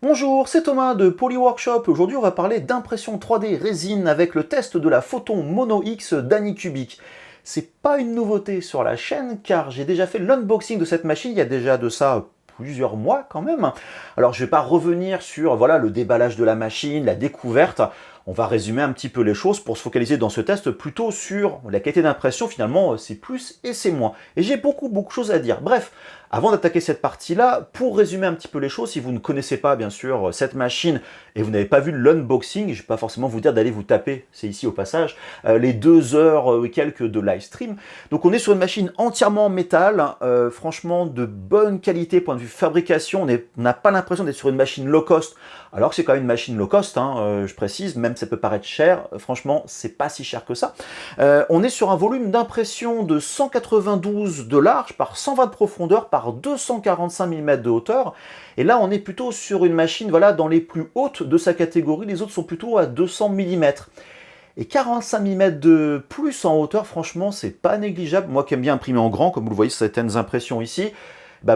Bonjour, c'est Thomas de Polyworkshop. Aujourd'hui, on va parler d'impression 3D résine avec le test de la Photon Mono X d'Anycubic. C'est pas une nouveauté sur la chaîne car j'ai déjà fait l'unboxing de cette machine il y a déjà de ça plusieurs mois quand même. Alors je vais pas revenir sur voilà le déballage de la machine, la découverte. On va résumer un petit peu les choses pour se focaliser dans ce test plutôt sur la qualité d'impression. Finalement, c'est plus et c'est moins. Et j'ai beaucoup de choses à dire. Bref, avant d'attaquer cette partie-là, pour résumer un petit peu les choses, si vous ne connaissez pas bien sûr cette machine et vous n'avez pas vu l'unboxing, je ne vais pas forcément vous dire d'aller vous taper, c'est ici au passage, les 2 heures et quelques de live stream. Donc on est sur une machine entièrement en métal, franchement de bonne qualité point de vue fabrication. On n'a pas l'impression d'être sur une machine low cost, alors que c'est quand même une machine low cost, je précise, même ça peut paraître cher, franchement c'est pas si cher que ça. On est sur un volume d'impression de 192 de large par 120 de profondeur par 245 mm de hauteur. Et là, on est plutôt sur une machine voilà, dans les plus hautes de sa catégorie. Les autres sont plutôt à 200 mm. Et 45 mm de plus en hauteur, franchement, c'est pas négligeable. Moi qui aime bien imprimer en grand, comme vous le voyez sur certaines impressions ici,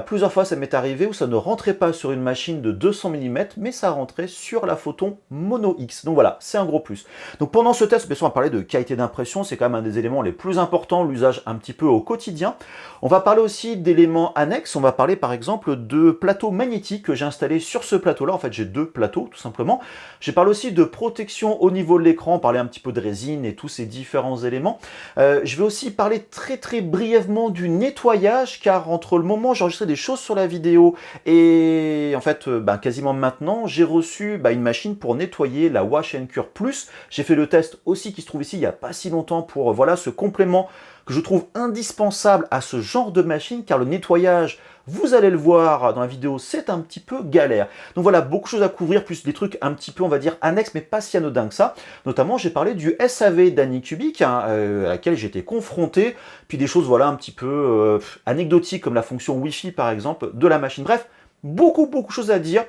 plusieurs fois ça m'est arrivé où ça ne rentrait pas sur une machine de 200 mm, mais ça rentrait sur la Photon Mono X. Donc voilà, c'est un gros plus. Donc pendant ce test, bien sûr, on va parler de qualité d'impression, c'est quand même un des éléments les plus importants, l'usage un petit peu au quotidien. On va parler aussi d'éléments annexes, on va parler par exemple de plateaux magnétiques que j'ai installés sur ce plateau-là. En fait, j'ai 2 plateaux, tout simplement. J'ai parlé aussi de protection au niveau de l'écran, parler un petit peu de résine et tous ces différents éléments. Je vais aussi parler très brièvement du nettoyage, car entre le moment où j'ai des choses sur la vidéo et en fait quasiment maintenant j'ai reçu une machine pour nettoyer la Wash & Cure Plus. J'ai fait le test aussi qui se trouve ici il n'y a pas si longtemps pour voilà ce complément que je trouve indispensable à ce genre de machine, car le nettoyage, vous allez le voir dans la vidéo, c'est un petit peu galère. Donc voilà, beaucoup de choses à couvrir, plus des trucs un petit peu, on va dire, annexes, mais pas si anodins que ça. Notamment, j'ai parlé du SAV d'Anycubic, à laquelle j'ai été confronté, puis des choses, voilà, un petit peu anecdotiques, comme la fonction Wi-Fi, par exemple, de la machine. Bref, beaucoup de choses à dire.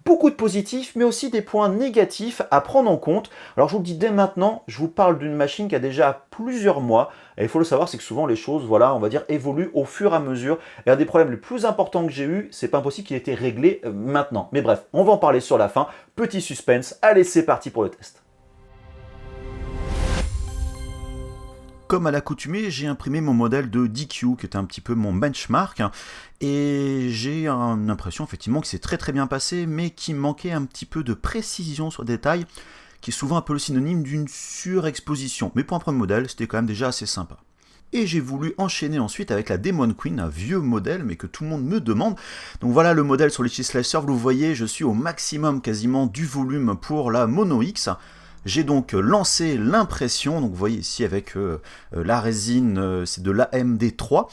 Beaucoup de positifs, mais aussi des points négatifs à prendre en compte. Alors je vous le dis dès maintenant, je vous parle d'une machine qui a déjà plusieurs mois. Et il faut le savoir, c'est que souvent les choses, voilà, on va dire, évoluent au fur et à mesure. Et un des problèmes les plus importants que j'ai eu, c'est pas impossible qu'il ait été réglé maintenant. Mais bref, on va en parler sur la fin. Petit suspense, allez c'est parti pour le test. Comme à l'accoutumée, j'ai imprimé mon modèle de DQ, qui est un petit peu mon benchmark, et j'ai une impression effectivement que c'est très bien passé, mais qui manquait un petit peu de précision sur le détail, qui est souvent un peu le synonyme d'une surexposition. Mais pour un premier modèle, c'était quand même déjà assez sympa. Et j'ai voulu enchaîner ensuite avec la Demon Queen, un vieux modèle, mais que tout le monde me demande. Donc voilà le modèle sur l'Itchy Slicer, vous le voyez, je suis au maximum quasiment du volume pour la Mono X. J'ai donc lancé l'impression, donc vous voyez ici avec la résine, c'est de l'AMD3,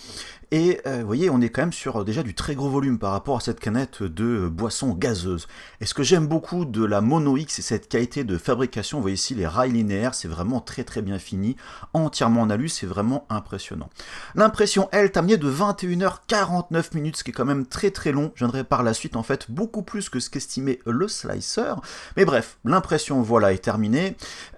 et vous voyez on est quand même sur déjà du très gros volume par rapport à cette canette de boisson gazeuse. Et ce que j'aime beaucoup de la Mono X, c'est cette qualité de fabrication. Vous voyez ici les rails linéaires, c'est vraiment très bien fini, entièrement en alu, c'est vraiment impressionnant. L'impression, elle, terminée de 21h49 minutes, ce qui est quand même très long. Je viendrai par la suite en fait beaucoup plus que ce qu'estimait le slicer. Mais bref, l'impression voilà est terminée.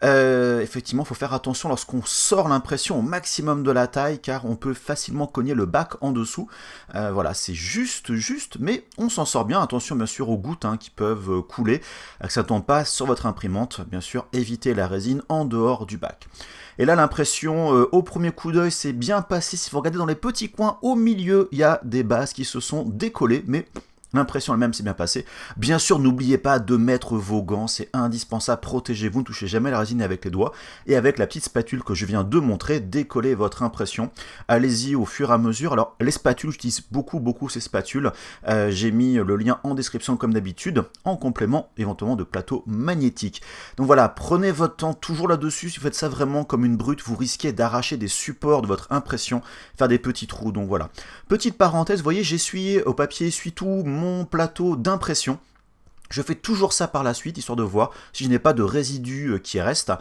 Effectivement, il faut faire attention lorsqu'on sort l'impression au maximum de la taille, car on peut facilement cogner le bac en dessous. Voilà, c'est juste, mais on s'en sort bien. Attention bien sûr aux gouttes qui peuvent couler, que ça ne tombe pas sur votre imprimante. Bien sûr, évitez la résine en dehors du bac. Et là, l'impression, au premier coup d'œil, c'est bien passé. Si vous regardez dans les petits coins, au milieu, il y a des bases qui se sont décollées, mais l'impression elle-même s'est bien passée. Bien sûr, n'oubliez pas de mettre vos gants, c'est indispensable, protégez-vous, ne touchez jamais la résine avec les doigts. Et avec la petite spatule que je viens de montrer, décollez votre impression. Allez-y au fur et à mesure. Alors, les spatules, j'utilise beaucoup ces spatules. J'ai mis le lien en description comme d'habitude, en complément éventuellement de plateau magnétique. Donc voilà, prenez votre temps toujours là-dessus. Si vous faites ça vraiment comme une brute, vous risquez d'arracher des supports de votre impression, faire des petits trous. Donc voilà. Petite parenthèse, vous voyez, j'ai essuyé au papier essuie-tout mon plateau d'impression. Je fais toujours ça par la suite, histoire de voir si je n'ai pas de résidus qui restent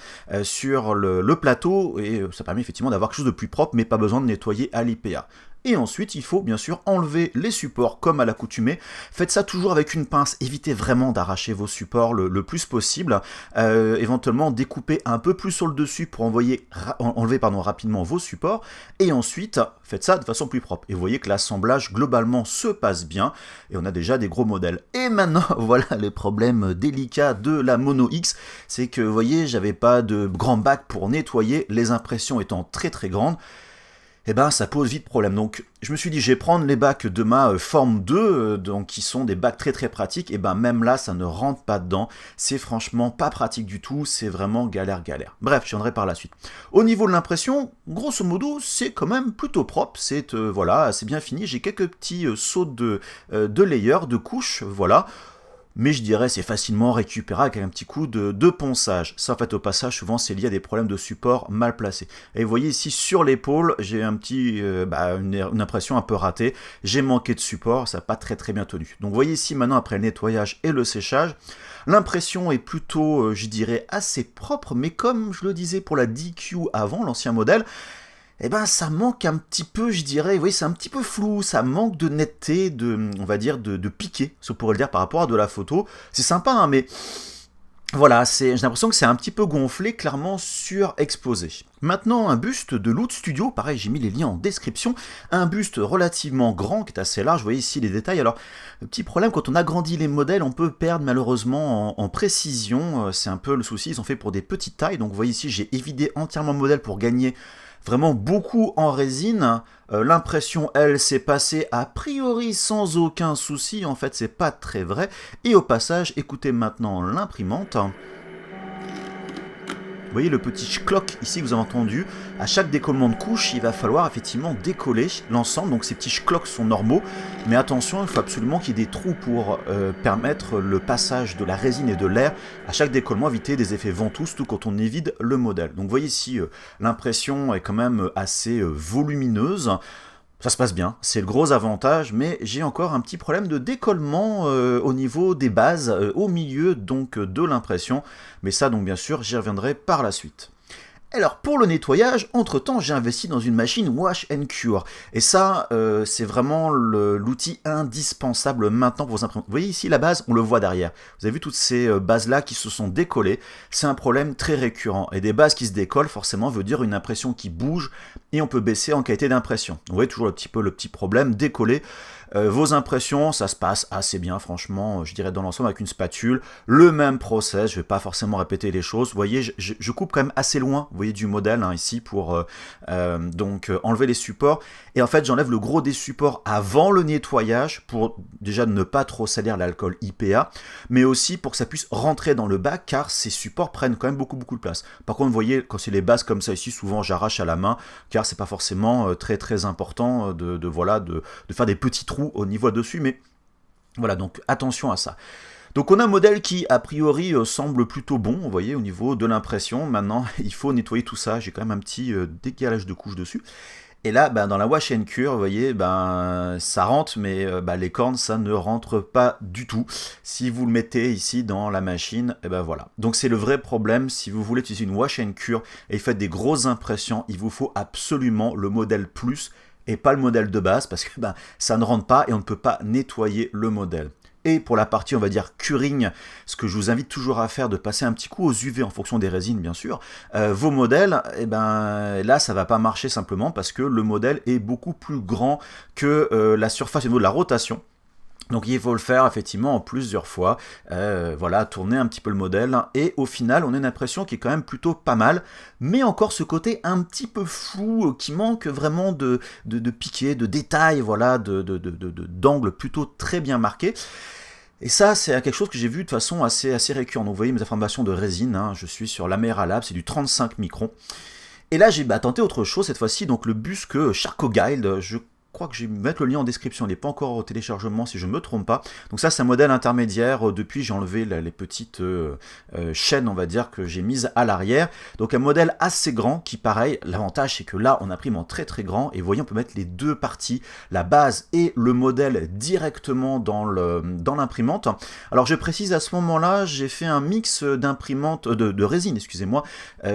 sur le plateau, et ça permet effectivement d'avoir quelque chose de plus propre, mais pas besoin de nettoyer à l'IPA. Et ensuite, il faut bien sûr enlever les supports comme à l'accoutumée. Faites ça toujours avec une pince, évitez vraiment d'arracher vos supports le plus possible. Éventuellement, découpez un peu plus sur le dessus pour enlever rapidement vos supports. Et ensuite, faites ça de façon plus propre. Et vous voyez que l'assemblage globalement se passe bien. Et on a déjà des gros modèles. Et maintenant, voilà les problèmes délicats de la Mono X. C'est que, vous voyez, j'avais pas de grand bac pour nettoyer, les impressions étant très très grandes. Et ben ça pose vite problème. Donc je me suis dit je vais prendre les bacs de ma Form 2, donc qui sont des bacs très très pratiques, et ben même là ça ne rentre pas dedans, c'est franchement pas pratique du tout, c'est vraiment galère. Bref, je viendrai par la suite. Au niveau de l'impression, grosso modo, c'est quand même plutôt propre, c'est voilà, c'est bien fini, j'ai quelques petits sauts de layers, de couches, voilà. Mais je dirais c'est facilement récupérable avec un petit coup de ponçage. Ça en fait au passage souvent c'est lié à des problèmes de support mal placés. Et vous voyez ici sur l'épaule j'ai un petit une impression un peu ratée. J'ai manqué de support, ça n'a pas très bien tenu. Donc vous voyez ici maintenant après le nettoyage et le séchage, l'impression est plutôt je dirais assez propre, mais comme je le disais pour la DQ avant, l'ancien modèle, eh ben ça manque un petit peu, je dirais, oui, c'est un petit peu flou, ça manque de netteté, on va dire, de piqué, si on pourrait le dire par rapport à de la photo. C'est sympa, hein, mais voilà, j'ai l'impression que c'est un petit peu gonflé, clairement surexposé. Maintenant, un buste de Loot Studio, pareil, j'ai mis les liens en description, un buste relativement grand, qui est assez large, vous voyez ici les détails. Alors, le petit problème, quand on agrandit les modèles, on peut perdre malheureusement en précision, c'est un peu le souci, ils sont faits pour des petites tailles, donc vous voyez ici, j'ai évidé entièrement le modèle pour gagner vraiment beaucoup en résine. L'impression, elle, s'est passée a priori sans aucun souci. En fait, c'est pas très vrai. Et au passage, écoutez maintenant l'imprimante. Vous voyez le petit schlock ici que vous avez entendu. À chaque décollement de couche, il va falloir effectivement décoller l'ensemble. Donc ces petits schlocks sont normaux. Mais attention, il faut absolument qu'il y ait des trous pour permettre le passage de la résine et de l'air. À chaque décollement, éviter des effets ventous, surtout quand on évide le modèle. Donc vous voyez ici, l'impression est quand même assez volumineuse. Ça se passe bien, c'est le gros avantage, mais j'ai encore un petit problème de décollement au niveau des bases, au milieu donc de l'impression. Mais ça donc bien sûr, j'y reviendrai par la suite. Alors pour le nettoyage, entre temps j'ai investi dans une machine Wash and Cure. Et ça, c'est vraiment l'outil indispensable maintenant pour vos imprimantes. Vous voyez ici la base, on le voit derrière. Vous avez vu toutes ces bases-là qui se sont décollées. C'est un problème très récurrent. Et des bases qui se décollent, forcément, veut dire une impression qui bouge et on peut baisser en qualité d'impression. Vous voyez toujours le petit problème, décoller. Vos impressions, ça se passe assez bien, franchement, je dirais dans l'ensemble avec une spatule. Le même process, je ne vais pas forcément répéter les choses. Vous voyez, je coupe quand même assez loin, vous voyez, du modèle hein, ici pour enlever les supports. Et en fait, j'enlève le gros des supports avant le nettoyage pour déjà ne pas trop salir l'alcool IPA, mais aussi pour que ça puisse rentrer dans le bac car ces supports prennent quand même beaucoup de place. Par contre, vous voyez, quand c'est les bases comme ça ici, souvent j'arrache à la main car c'est pas forcément très important de faire des petits trous au niveau dessus, mais voilà, donc attention à ça. Donc on a un modèle qui a priori semble plutôt bon, vous voyez, au niveau de l'impression. Maintenant, il faut nettoyer tout ça, j'ai quand même un petit décalage de couches dessus. Et là, dans la Wash and Cure, vous voyez, ça rentre, mais les cornes, ça ne rentre pas du tout. Si vous le mettez ici dans la machine, et voilà. Donc c'est le vrai problème, si vous voulez utiliser une Wash and Cure et faites des grosses impressions, il vous faut absolument le modèle plus et pas le modèle de base, parce que ça ne rentre pas et on ne peut pas nettoyer le modèle. Et pour la partie, on va dire, curing, ce que je vous invite toujours à faire, de passer un petit coup aux UV en fonction des résines, bien sûr, vos modèles, là, ça va pas marcher simplement parce que le modèle est beaucoup plus grand que la surface au niveau de la rotation. Donc il faut le faire effectivement en plusieurs fois, voilà, tourner un petit peu le modèle, et au final on a une impression qui est quand même plutôt pas mal, mais encore ce côté un petit peu flou, qui manque vraiment de piqué, de détails, voilà, d'angles plutôt très bien marqués. Et ça, c'est quelque chose que j'ai vu de façon assez récurrente. Donc vous voyez mes informations de résine, hein, je suis sur l'Amera Lab, c'est du 35 microns. Et là j'ai tenté autre chose cette fois-ci, donc le Busque Charcoal Guide, je crois que je vais mettre le lien en description, il n'est pas encore au téléchargement si je ne me trompe pas. Donc ça c'est un modèle intermédiaire, depuis j'ai enlevé les petites chaînes on va dire que j'ai mises à l'arrière. Donc un modèle assez grand qui pareil, l'avantage c'est que là on imprime en très grand et vous voyez on peut mettre les deux parties, la base et le modèle directement dans l'imprimante. Alors je précise à ce moment là j'ai fait un mix d'imprimante, de résine excusez-moi,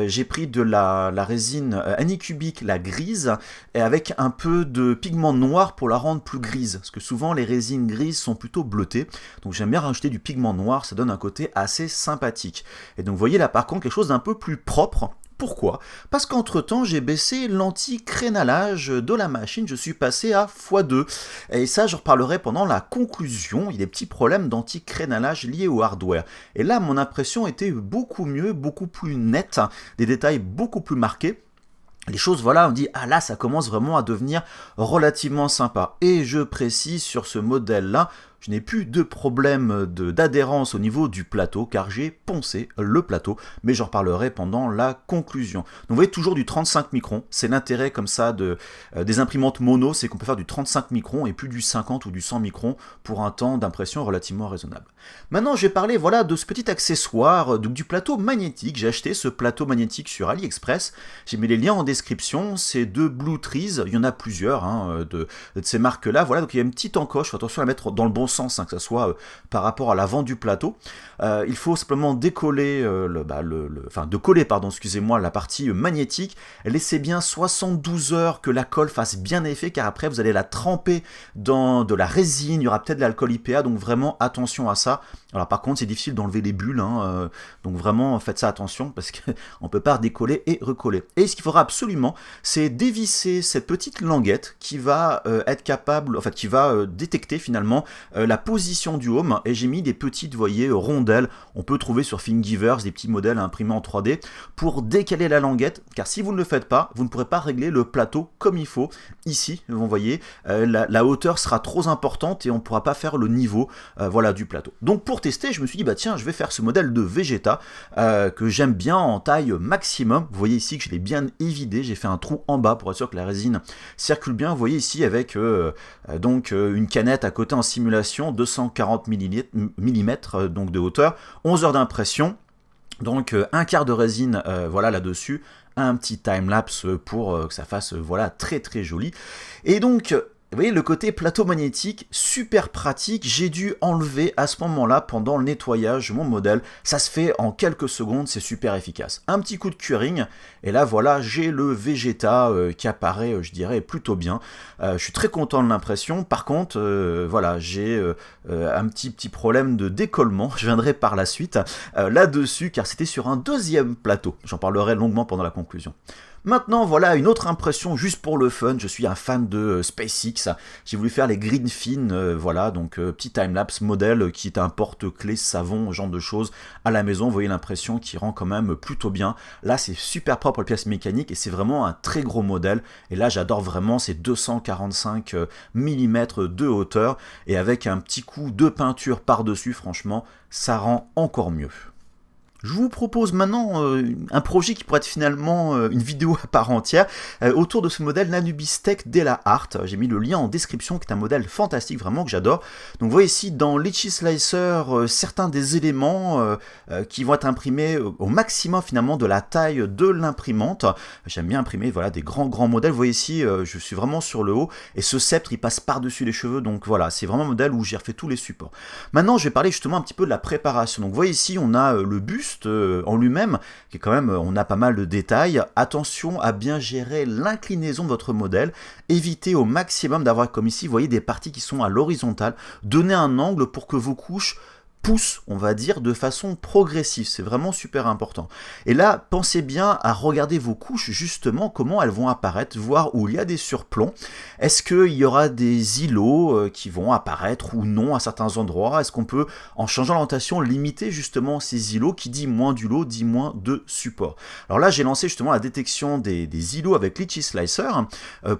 j'ai pris de la résine Anycubic, la grise, et avec un peu de pigment pigment noir pour la rendre plus grise, parce que souvent les résines grises sont plutôt bleutées, donc j'aime bien rajouter du pigment noir, ça donne un côté assez sympathique. Et donc vous voyez là par contre quelque chose d'un peu plus propre. Pourquoi? Parce qu'entre temps j'ai baissé l'anti-crénalage de la machine, je suis passé à x2. Et ça je reparlerai pendant la conclusion, il y a des petits problèmes d'anti-crénalage liés au hardware. Et là mon impression était beaucoup mieux, beaucoup plus nette, des détails beaucoup plus marqués. Les choses, voilà, on dit, ah là, ça commence vraiment à devenir relativement sympa. Et je précise sur ce modèle-là, je n'ai plus de problème d'adhérence au niveau du plateau, car j'ai poncé le plateau, mais j'en reparlerai pendant la conclusion. Donc vous voyez toujours du 35 microns, c'est l'intérêt comme ça des imprimantes mono, c'est qu'on peut faire du 35 microns et plus du 50 ou du 100 microns pour un temps d'impression relativement raisonnable. Maintenant, je vais parler voilà, de ce petit accessoire, du plateau magnétique. J'ai acheté ce plateau magnétique sur AliExpress, j'ai mis les liens en description, c'est de Bluetrees, il y en a plusieurs hein, de ces marques-là, voilà, donc il y a une petite encoche, il faut attention à la mettre dans le bon sens, hein, que ce soit par rapport à l'avant du plateau. Il faut simplement décoller, excusez-moi, la partie magnétique. Laissez bien 72 heures que la colle fasse bien effet, car après vous allez la tremper dans de la résine, il y aura peut-être de l'alcool IPA, donc vraiment attention à ça. Alors par contre c'est difficile d'enlever les bulles, hein, donc vraiment faites ça attention, parce qu'on ne peut pas décoller et recoller. Et ce qu'il faudra absolument, c'est dévisser cette petite languette qui va être capable, en fait qui va détecter finalement la position du home, et j'ai mis des petites, vous voyez, rondelles, on peut trouver sur Thingiverse des petits modèles imprimés en 3D, pour décaler la languette, car si vous ne le faites pas, vous ne pourrez pas régler le plateau comme il faut. Ici, vous voyez, la hauteur sera trop importante et on ne pourra pas faire le niveau voilà, du plateau. Donc pour tester, je me suis dit, bah tiens, je vais faire ce modèle de Vegeta, que j'aime bien en taille maximum. Vous voyez ici que je l'ai bien évidé, j'ai fait un trou en bas pour être sûr que la résine circule bien. Vous voyez ici avec une canette à côté en simulation, 240 mm donc de hauteur, 11 heures d'impression, donc un quart de résine voilà là-dessus, un petit time-lapse pour que ça fasse voilà très très joli. Et donc vous voyez le côté plateau magnétique, super pratique, j'ai dû enlever à ce moment-là pendant le nettoyage mon modèle, ça se fait en quelques secondes, c'est super efficace. Un petit coup de curing, et là voilà, j'ai le Vegeta qui apparaît, je dirais, plutôt bien. Je suis très content de l'impression, par contre, voilà, j'ai un petit problème de décollement, je viendrai par la suite là-dessus, car c'était sur un deuxième plateau, j'en parlerai longuement pendant la conclusion. Maintenant, voilà une autre impression juste pour le fun. Je suis un fan de SpaceX. J'ai voulu faire les green fin, voilà, donc petit timelapse modèle qui est un porte-clés, savon, genre de choses à la maison. Vous voyez l'impression qui rend quand même plutôt bien. Là, c'est super propre les pièces mécaniques et c'est vraiment un très gros modèle. Et là, j'adore vraiment ces 245 mm de hauteur et avec un petit coup de peinture par-dessus, franchement, ça rend encore mieux. Je vous propose maintenant un projet qui pourrait être finalement une vidéo à part entière autour de ce modèle Nanubis Tech Della Art. J'ai mis le lien en description, qui est un modèle fantastique, vraiment que j'adore. Donc vous voyez ici dans Litchi Slicer certains des éléments qui vont être imprimés au maximum finalement de la taille de l'imprimante. J'aime bien imprimer voilà, des grands modèles. Vous voyez ici, je suis vraiment sur le haut et ce sceptre il passe par-dessus les cheveux. Donc voilà, c'est vraiment un modèle où j'ai refait tous les supports. Maintenant je vais parler justement un petit peu de la préparation. Donc vous voyez ici on a le buste en lui-même, qui est quand même, on a pas mal de détails. Attention à bien gérer l'inclinaison de votre modèle, évitez au maximum d'avoir comme ici, vous voyez des parties qui sont à l'horizontale, donnez un angle pour que vos couches pousse, on va dire, de façon progressive. C'est vraiment super important. Et là, pensez bien à regarder vos couches, justement, comment elles vont apparaître, voir où il y a des surplombs. Est-ce qu'il y aura des îlots qui vont apparaître ou non à certains endroits? Est-ce qu'on peut, en changeant l'orientation, limiter justement ces îlots? Qui dit moins d'îlots, dit moins de support. Alors là, j'ai lancé justement la détection des îlots avec Litchi Slicer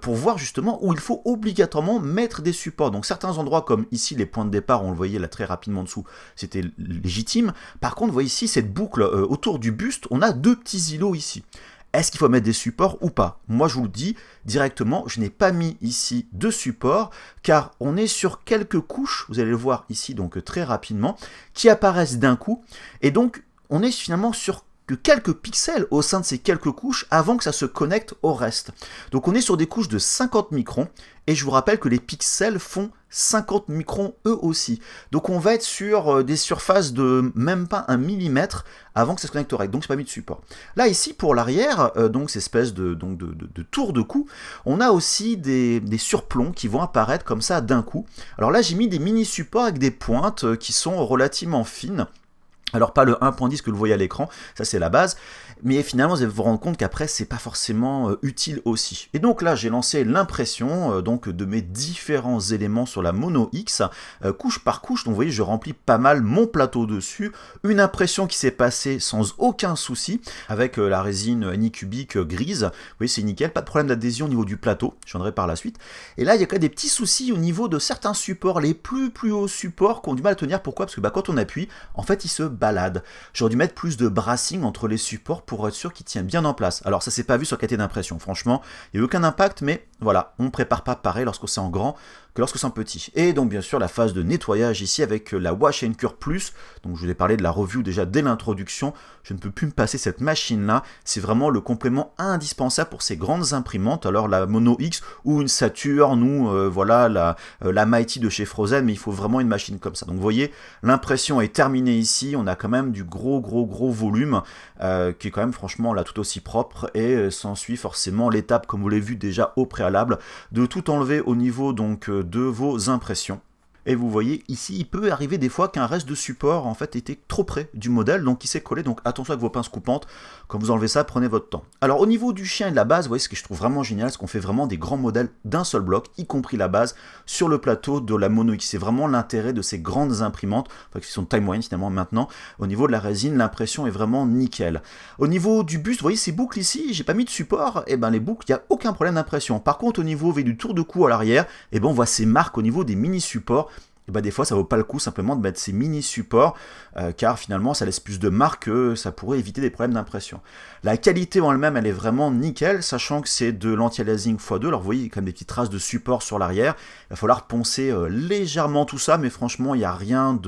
pour voir justement où il faut obligatoirement mettre des supports. Donc certains endroits, comme ici, les points de départ, on le voyait là très rapidement en dessous, c'était légitime. Par contre, vous voyez ici, cette boucle autour du buste, on a deux petits îlots ici. Est-ce qu'il faut mettre des supports ou pas? Moi, je vous le dis directement, je n'ai pas mis ici de support, car on est sur quelques couches, vous allez le voir ici donc très rapidement, qui apparaissent d'un coup, et donc on est finalement sur que quelques pixels au sein de ces quelques couches avant que ça se connecte au reste. Donc on est sur des couches de 50 microns, et je vous rappelle que les pixels font 50 microns eux aussi. Donc on va être sur des surfaces de même pas 1 millimètre avant que ça se connecte au reste, donc c'est pas mis de support. Là ici pour l'arrière, donc cette espèce de tour de cou, on a aussi des surplombs qui vont apparaître comme ça d'un coup. Alors là j'ai mis des mini supports avec des pointes qui sont relativement fines. Alors pas le 1.10 que vous voyez à l'écran, ça c'est la base, mais finalement vous allez vous rendre compte qu'après c'est pas forcément utile aussi. Et donc là j'ai lancé l'impression donc de mes différents éléments sur la Mono X, couche par couche, donc vous voyez je remplis pas mal mon plateau dessus, une impression qui s'est passée sans aucun souci, avec la résine Anycubic grise, vous voyez c'est nickel, pas de problème d'adhésion au niveau du plateau, je viendrai par la suite. Et là il y a quand même des petits soucis au niveau de certains supports, les plus hauts supports qui ont du mal à tenir, pourquoi? Parce que quand on appuie, en fait ils se balade. J'aurais dû mettre plus de brassing entre les supports pour être sûr qu'il tient bien en place. Alors ça s'est pas vu sur la qualité d'impression, franchement, il n'y a eu aucun impact, mais voilà, on ne prépare pas pareil lorsque c'est en grand que lorsque c'est en petit. Et donc bien sûr la phase de nettoyage ici avec la Wash & Cure Plus, donc je vous ai parlé de la review déjà dès l'introduction, je ne peux plus me passer cette machine là, c'est vraiment le complément indispensable pour ces grandes imprimantes, alors la Mono X ou une Saturn ou voilà la Mighty de chez Frozen, mais il faut vraiment une machine comme ça. Donc vous voyez, l'impression est terminée ici, on a quand même du gros volume qui est quand même franchement là tout aussi propre, et s'ensuit forcément l'étape, comme vous l'avez vu déjà au préalable, de tout enlever au niveau donc de vos impressions. Et vous voyez ici, il peut arriver des fois qu'un reste de support en fait était trop près du modèle, donc il s'est collé, donc attention avec vos pinces coupantes, quand vous enlevez ça, prenez votre temps. Alors au niveau du chien et de la base, vous voyez ce que je trouve vraiment génial, c'est qu'on fait vraiment des grands modèles d'un seul bloc, y compris la base, sur le plateau de la Mono X. C'est vraiment l'intérêt de ces grandes imprimantes, enfin qui sont de taille moyenne finalement maintenant. Au niveau de la résine, l'impression est vraiment nickel. Au niveau du buste, vous voyez ces boucles ici, j'ai pas mis de support, et ben les boucles, il n'y a aucun problème d'impression. Par contre au niveau du tour de cou à l'arrière, et ben on voit ces marques au niveau des mini supports. Et bah des fois ça vaut pas le coup simplement de mettre ces mini supports car finalement ça laisse plus de marques que ça pourrait éviter des problèmes d'impression. La qualité en elle-même elle est vraiment nickel, sachant que c'est de l'anti-aliasing x2, alors vous voyez il y a quand même des petites traces de support sur l'arrière, il va falloir poncer légèrement tout ça, mais franchement il n'y a rien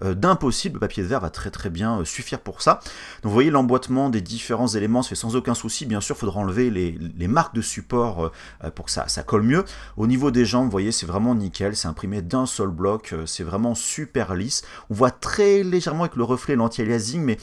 d'impossible, le papier de verre va très bien suffire pour ça. Donc vous voyez l'emboîtement des différents éléments se fait sans aucun souci, bien sûr il faudra enlever les marques de support pour que ça colle mieux. Au niveau des jambes, vous voyez c'est vraiment nickel, c'est imprimé d'un seul bloc, c'est vraiment super lisse. On voit très légèrement avec le reflet l'anti-aliasing, mais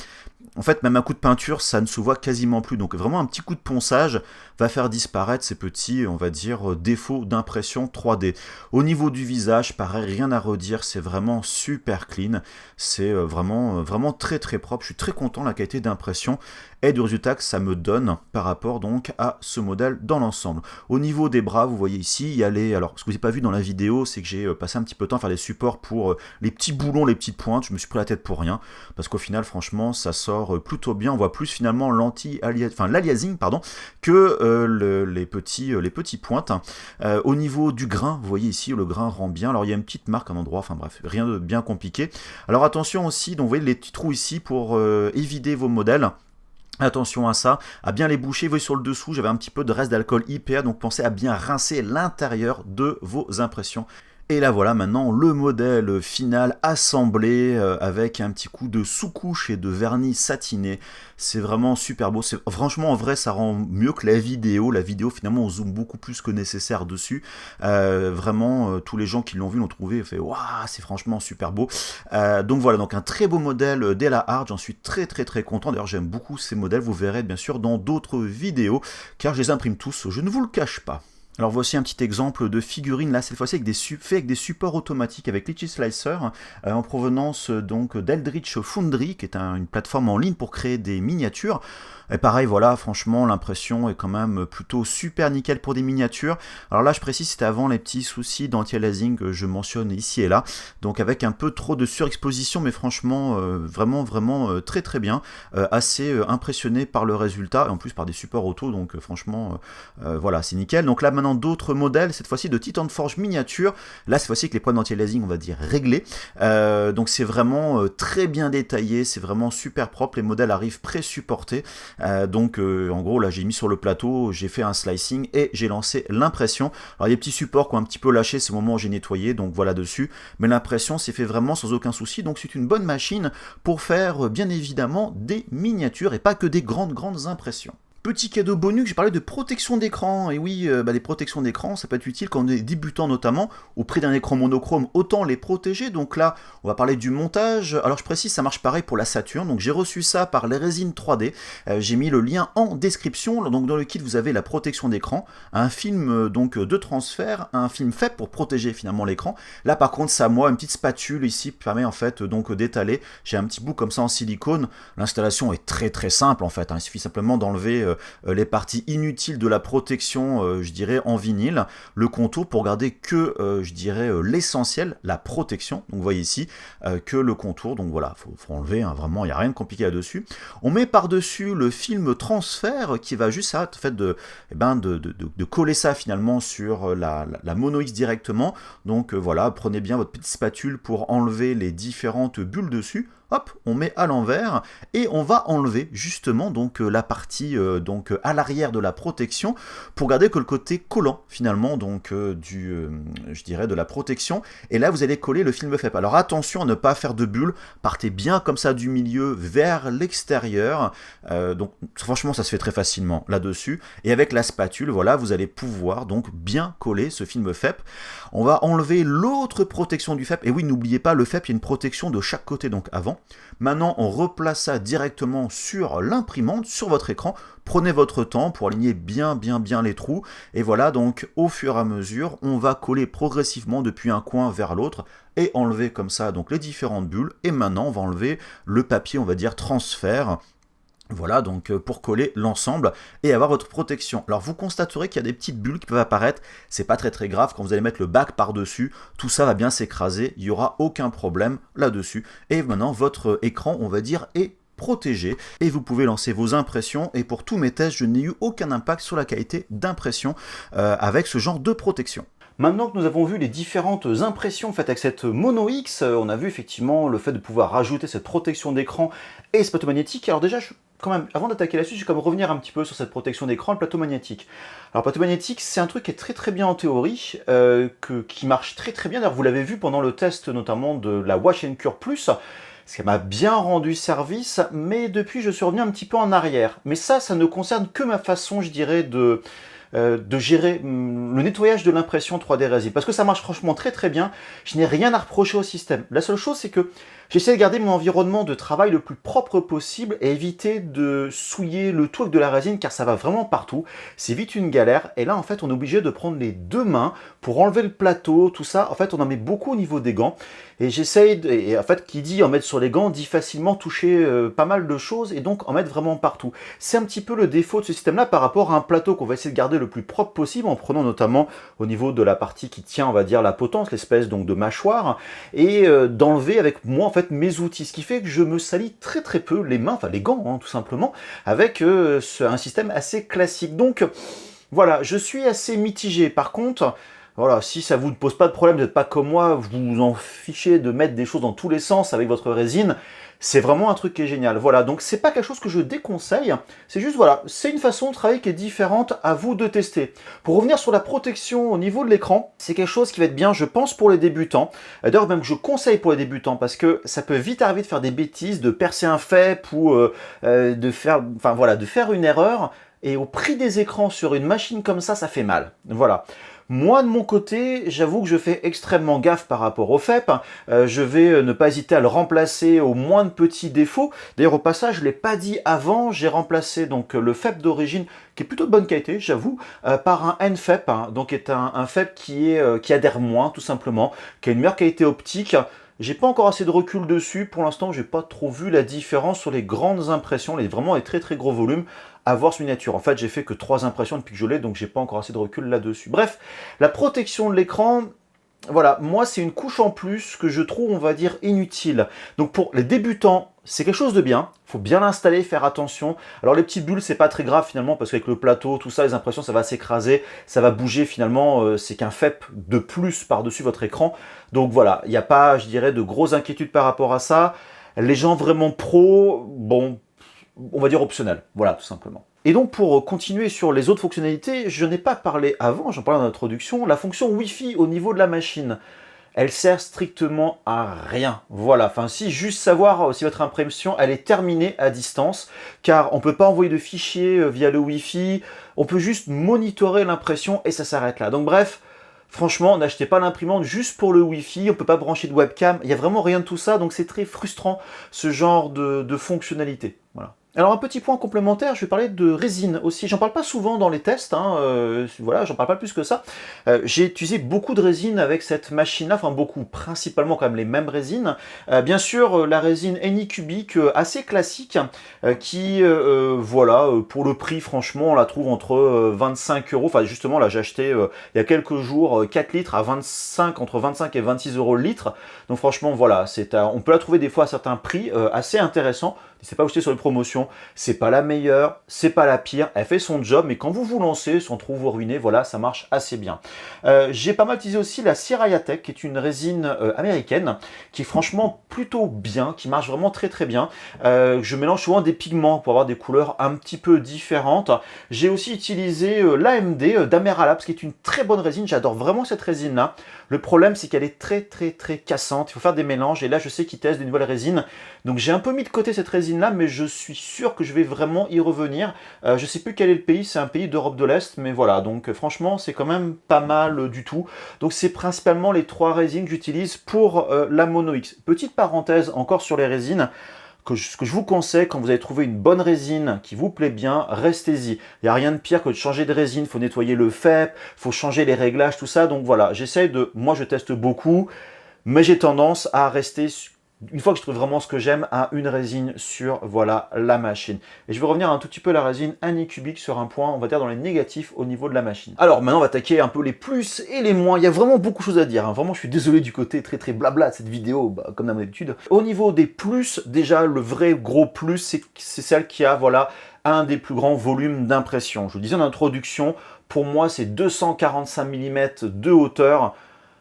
en fait même un coup de peinture ça ne se voit quasiment plus, donc vraiment un petit coup de ponçage va faire disparaître ces petits, on va dire, défauts d'impression 3D. Au niveau du visage, pareil, rien à redire, c'est vraiment super clean, c'est vraiment très propre, je suis très content de la qualité d'impression et du résultat que ça me donne par rapport donc à ce modèle dans l'ensemble. Au niveau des bras, vous voyez ici, il y a alors ce que vous n'avez pas vu dans la vidéo, c'est que j'ai passé un petit peu de temps à faire des supports pour les petles petits boulons, les petites pointes, je me suis pris la tête pour rien, parce qu'au final, franchement, ça sort plutôt bien, on voit plus finalement l'aliasing, que les petits pointes. Au niveau du grain, vous voyez ici, le grain rend bien, alors il y a une petite marque à un endroit, enfin bref, rien de bien compliqué. Alors attention aussi, donc vous voyez les petits trous ici pour évider vos modèles. Attention à ça, à bien les boucher. Vous voyez sur le dessous, j'avais un petit peu de reste d'alcool IPA, donc pensez à bien rincer l'intérieur de vos impressions. Et là voilà maintenant le modèle final assemblé avec un petit coup de sous-couche et de vernis satiné. C'est vraiment super beau. Franchement en vrai ça rend mieux que la vidéo. La vidéo finalement on zoome beaucoup plus que nécessaire dessus. Vraiment tous les gens qui l'ont vu l'ont trouvé fait waouh, c'est franchement super beau. Donc voilà, donc un très beau modèle Della-Art. J'en suis très content. D'ailleurs j'aime beaucoup ces modèles. Vous verrez bien sûr dans d'autres vidéos car je les imprime tous. Je ne vous le cache pas. Alors voici un petit exemple de figurine, là cette fois-ci fait avec des supports automatiques avec Litchi Slicer en provenance donc d'Eldritch Foundry qui est une plateforme en ligne pour créer des miniatures. Et pareil, voilà, franchement, l'impression est quand même plutôt super nickel pour des miniatures. Alors là, je précise, c'était avant les petits soucis d'anti-aliasing que je mentionne ici et là. Donc avec un peu trop de surexposition, mais franchement, vraiment très bien. Assez impressionné par le résultat, et en plus par des supports auto, donc franchement, voilà, c'est nickel. Donc là, maintenant, maintenant d'autres modèles, cette fois-ci de Titan Forge miniature. Là, cette fois-ci avec les problèmes d'anti-aliasing, on va dire réglés. Donc c'est vraiment très bien détaillé, c'est vraiment super propre. Les modèles arrivent pré-supportés. Donc en gros, là, j'ai mis sur le plateau, j'ai fait un slicing et j'ai lancé l'impression. Alors il y a des petits supports qui ont un petit peu lâché, c'est au moment où j'ai nettoyé, donc voilà dessus. Mais l'impression s'est fait vraiment sans aucun souci. Donc c'est une bonne machine pour faire bien évidemment des miniatures et pas que des grandes impressions. Petit cadeau bonus, j'ai parlé de protection d'écran, et oui, les protections d'écran, ça peut être utile quand on est débutant notamment, auprès d'un écran monochrome, autant les protéger, donc là, on va parler du montage, alors je précise, ça marche pareil pour la Saturn, donc j'ai reçu ça par les résines 3D, j'ai mis le lien en description, donc dans le kit vous avez la protection d'écran, un film donc de transfert, un film fait pour protéger finalement l'écran, là par contre ça moi, une petite spatule ici permet en fait donc d'étaler, j'ai un petit bout comme ça en silicone, l'installation est très simple en fait, hein. Il suffit simplement d'enlever les parties inutiles de la protection, je dirais, en vinyle, le contour pour garder que, je dirais, l'essentiel, la protection, donc vous voyez ici, que le contour, donc voilà, faut enlever, hein, vraiment, il n'y a rien de compliqué là-dessus. On met par-dessus le film transfert qui va juste, en fait, de coller ça finalement sur la Mono X directement, donc voilà, prenez bien votre petite spatule pour enlever les différentes bulles dessus. Hop, on met à l'envers et on va enlever justement donc la partie à l'arrière de la protection pour garder que le côté collant finalement donc je dirais de la protection. Et là vous allez coller le film FEP. Alors attention à ne pas faire de bulles, partez bien comme ça du milieu vers l'extérieur. Donc franchement ça se fait très facilement là-dessus. Et avec la spatule, voilà, vous allez pouvoir donc bien coller ce film FEP. On va enlever l'autre protection du FEP. Et oui, n'oubliez pas, le FEP, il y a une protection de chaque côté, donc avant. Maintenant, on replace ça directement sur l'imprimante, sur votre écran. Prenez votre temps pour aligner bien les trous. Et voilà, donc au fur et à mesure, on va coller progressivement depuis un coin vers l'autre et enlever comme ça donc les différentes bulles. Et maintenant, on va enlever le papier, on va dire transfert. Voilà, donc pour coller l'ensemble et avoir votre protection. Alors vous constaterez qu'il y a des petites bulles qui peuvent apparaître, c'est pas très grave, quand vous allez mettre le bac par-dessus, tout ça va bien s'écraser, il n'y aura aucun problème là-dessus. Et maintenant votre écran, on va dire, est protégé et vous pouvez lancer vos impressions. Et pour tous mes tests, je n'ai eu aucun impact sur la qualité d'impression avec ce genre de protection. Maintenant que nous avons vu les différentes impressions faites avec cette Mono X, on a vu effectivement le fait de pouvoir rajouter cette protection d'écran et ce plateau magnétique. Alors déjà, quand même, avant d'attaquer là-dessus, je vais quand même revenir un petit peu sur cette protection d'écran, le plateau magnétique. Alors, le plateau magnétique, c'est un truc qui est très bien en théorie, qui marche très bien. D'ailleurs, vous l'avez vu pendant le test notamment de la Wash & Cure Plus, ça m'a bien rendu service, mais depuis, je suis revenu un petit peu en arrière. Mais ça ne concerne que ma façon, je dirais, de gérer le nettoyage de l'impression 3D Resin, parce que ça marche franchement très bien, je n'ai rien à reprocher au système. La seule chose, c'est que j'essaie de garder mon environnement de travail le plus propre possible et éviter de souiller le tout avec de la résine, car ça va vraiment partout, c'est vite une galère. Et là en fait on est obligé de prendre les deux mains pour enlever le plateau, tout ça. En fait on en met beaucoup au niveau des gants, et j'essaye, et en fait qui dit en mettre sur les gants dit facilement toucher pas mal de choses, et donc en mettre vraiment partout. C'est un petit peu le défaut de ce système là par rapport à un plateau qu'on va essayer de garder le plus propre possible, en prenant notamment au niveau de la partie qui tient, on va dire, la potence, l'espèce donc de mâchoire, et d'enlever avec moi en fait mes outils, ce qui fait que je me salis très peu les mains, enfin les gants hein, tout simplement, avec un système assez classique. Donc voilà, je suis assez mitigé. Par contre, voilà, si ça vous ne pose pas de problème, vous n'êtes pas comme moi, vous vous en fichez de mettre des choses dans tous les sens avec votre résine, c'est vraiment un truc qui est génial. Voilà, donc c'est pas quelque chose que je déconseille, c'est juste, voilà, c'est une façon de travailler qui est différente, à vous de tester. Pour revenir sur la protection au niveau de l'écran, c'est quelque chose qui va être bien, je pense, pour les débutants. D'ailleurs, même que je conseille pour les débutants, parce que ça peut vite arriver de faire des bêtises, de percer un FEP ou de faire une erreur, et au prix des écrans sur une machine comme ça fait mal. Voilà. Moi, de mon côté, j'avoue que je fais extrêmement gaffe par rapport au FEP. Je vais ne pas hésiter à le remplacer au moins de petits défauts. D'ailleurs, au passage, je ne l'ai pas dit avant, j'ai remplacé donc le FEP d'origine, qui est plutôt de bonne qualité, j'avoue, par un NFEP, hein, donc est un FEP qui adhère moins, tout simplement, qui a une meilleure qualité optique. J'ai pas encore assez de recul dessus, pour l'instant j'ai pas trop vu la différence sur les grandes impressions, vraiment les très gros volumes à voir sur miniature. En fait j'ai fait que 3 impressions depuis que je l'ai, donc j'ai pas encore assez de recul là-dessus. Bref, la protection de l'écran, voilà, moi c'est une couche en plus que je trouve, on va dire, inutile. Donc pour les débutants, c'est quelque chose de bien, il faut bien l'installer, faire attention. Alors les petites bulles, c'est pas très grave finalement, parce qu'avec le plateau, tout ça, les impressions, ça va s'écraser, ça va bouger finalement, c'est qu'un FEP de plus par-dessus votre écran. Donc voilà, il n'y a pas, je dirais, de grosses inquiétudes par rapport à ça. Les gens vraiment pros, bon, on va dire optionnel, voilà, tout simplement. Et donc pour continuer sur les autres fonctionnalités, je n'ai pas parlé avant, j'en parlais en introduction, la fonction Wi-Fi au niveau de la machine. Elle sert strictement à rien. Voilà, enfin si, juste savoir si votre impression elle est terminée à distance, car on ne peut pas envoyer de fichiers via le Wi-Fi, on peut juste monitorer l'impression et ça s'arrête là. Donc bref, franchement, n'achetez pas l'imprimante juste pour le Wi-Fi, on ne peut pas brancher de webcam, il n'y a vraiment rien de tout ça, donc c'est très frustrant ce genre de fonctionnalité. Voilà. Alors un petit point complémentaire, je vais parler de résine aussi. J'en parle pas souvent dans les tests, hein, voilà, j'en parle pas plus que ça. J'ai utilisé beaucoup de résine avec cette machine-là, enfin beaucoup, principalement quand même les mêmes résines. Bien sûr, la résine Anycubic assez classique, qui, voilà, pour le prix, franchement, on la trouve entre 25 euros. Enfin, justement, là, j'ai acheté il y a quelques jours 4 litres à 25, entre 25 et 26 euros le litre. Donc franchement, voilà, on peut la trouver des fois à certains prix assez intéressants. C'est pas acheter sur les promotions, c'est pas la meilleure, c'est pas la pire, elle fait son job, mais quand vous vous lancez sans trop vous ruiner, voilà, ça marche assez bien. J'ai pas mal utilisé aussi la Siraya-Tech, qui est une résine américaine, qui est franchement plutôt bien, qui marche vraiment très très bien. Je mélange souvent des pigments pour avoir des couleurs un petit peu différentes. J'ai aussi utilisé l'AMD d'Amera Labs, qui est une très bonne résine, j'adore vraiment cette résine-là. Le problème, c'est qu'elle est très très très cassante, il faut faire des mélanges, et là je sais qu'ils testent des nouvelles résines, donc j'ai un peu mis de côté cette résine là, mais je suis sûr que je vais vraiment y revenir. Je sais plus quel est le pays, c'est un pays d'Europe de l'Est, mais voilà, donc franchement c'est quand même pas mal du tout. Donc c'est principalement les 3 résines que j'utilise pour la Mono X. Petite parenthèse encore sur les résines, ce que je vous conseille, quand vous avez trouvé une bonne résine qui vous plaît bien, restez-y. Il n'y a rien de pire que de changer de résine, il faut nettoyer le FEP, il faut changer les réglages, tout ça. Donc voilà, moi je teste beaucoup, mais j'ai tendance à rester, une fois que je trouve vraiment ce que j'aime, à une résine sur, voilà, la machine. Et je vais revenir un tout petit peu à la résine Anycubic sur un point, on va dire dans les négatifs au niveau de la machine. Alors maintenant on va attaquer un peu les plus et les moins. Il y a vraiment beaucoup de choses à dire, hein. Vraiment je suis désolé du côté très très blabla de cette vidéo, comme d'habitude. Au niveau des plus, déjà le vrai gros plus, c'est celle qui a, voilà, un des plus grands volumes d'impression. Je vous le disais en introduction, pour moi c'est 245 mm de hauteur.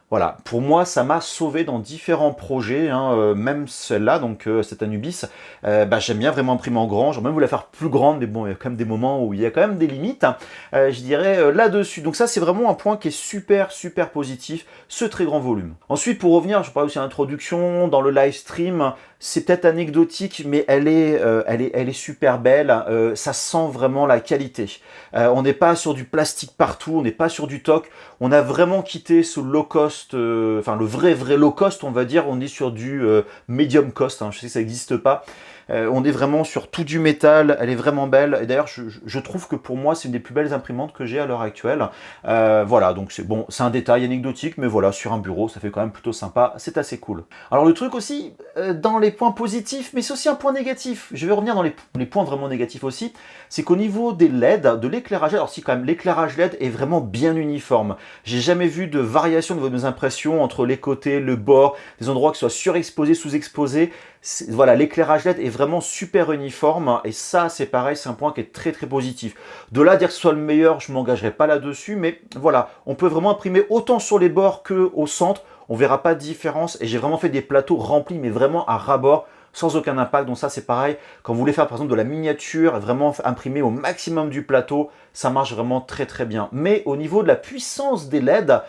Voilà, pour moi, ça m'a sauvé dans différents projets, hein, même celle-là, donc cette Anubis. J'aime bien vraiment imprimer en grand, j'aurais même voulu la faire plus grande, mais bon, il y a quand même des moments où il y a quand même des limites, hein, je dirais, là-dessus. Donc ça, c'est vraiment un point qui est super, super positif, ce très grand volume. Ensuite, pour revenir, je parlais aussi en introduction, dans le live stream, c'est peut-être anecdotique, mais elle est super belle, ça sent vraiment la qualité. On n'est pas sur du plastique partout, on n'est pas sur du toc, on a vraiment quitté ce low cost, enfin le vrai low cost, on va dire, on est sur du medium cost, hein, je sais que ça n'existe pas. On est vraiment sur tout du métal, elle est vraiment belle, et d'ailleurs je trouve que pour moi c'est une des plus belles imprimantes que j'ai à l'heure actuelle. Voilà, donc c'est bon, c'est un détail anecdotique, mais voilà, sur un bureau ça fait quand même plutôt sympa, c'est assez cool. Alors le truc aussi, dans les points positifs, mais c'est aussi un point négatif, je vais revenir dans les points vraiment négatifs aussi, c'est qu'au niveau des LED, de l'éclairage, alors si quand même l'éclairage LED est vraiment bien uniforme, j'ai jamais vu de variation de vos impressions entre les côtés, le bord, des endroits qui soient surexposés, sous-exposés. Voilà, l'éclairage LED est vraiment super uniforme et ça c'est pareil, c'est un point qui est très très positif. De là à dire que ce soit le meilleur, je ne m'engagerai pas là-dessus, mais voilà, on peut vraiment imprimer autant sur les bords qu'au centre, on verra pas de différence et j'ai vraiment fait des plateaux remplis mais vraiment à ras-bord, sans aucun impact. Donc ça c'est pareil, quand vous voulez faire par exemple de la miniature, vraiment imprimer au maximum du plateau, ça marche vraiment très très bien. Mais au niveau de la puissance des LED,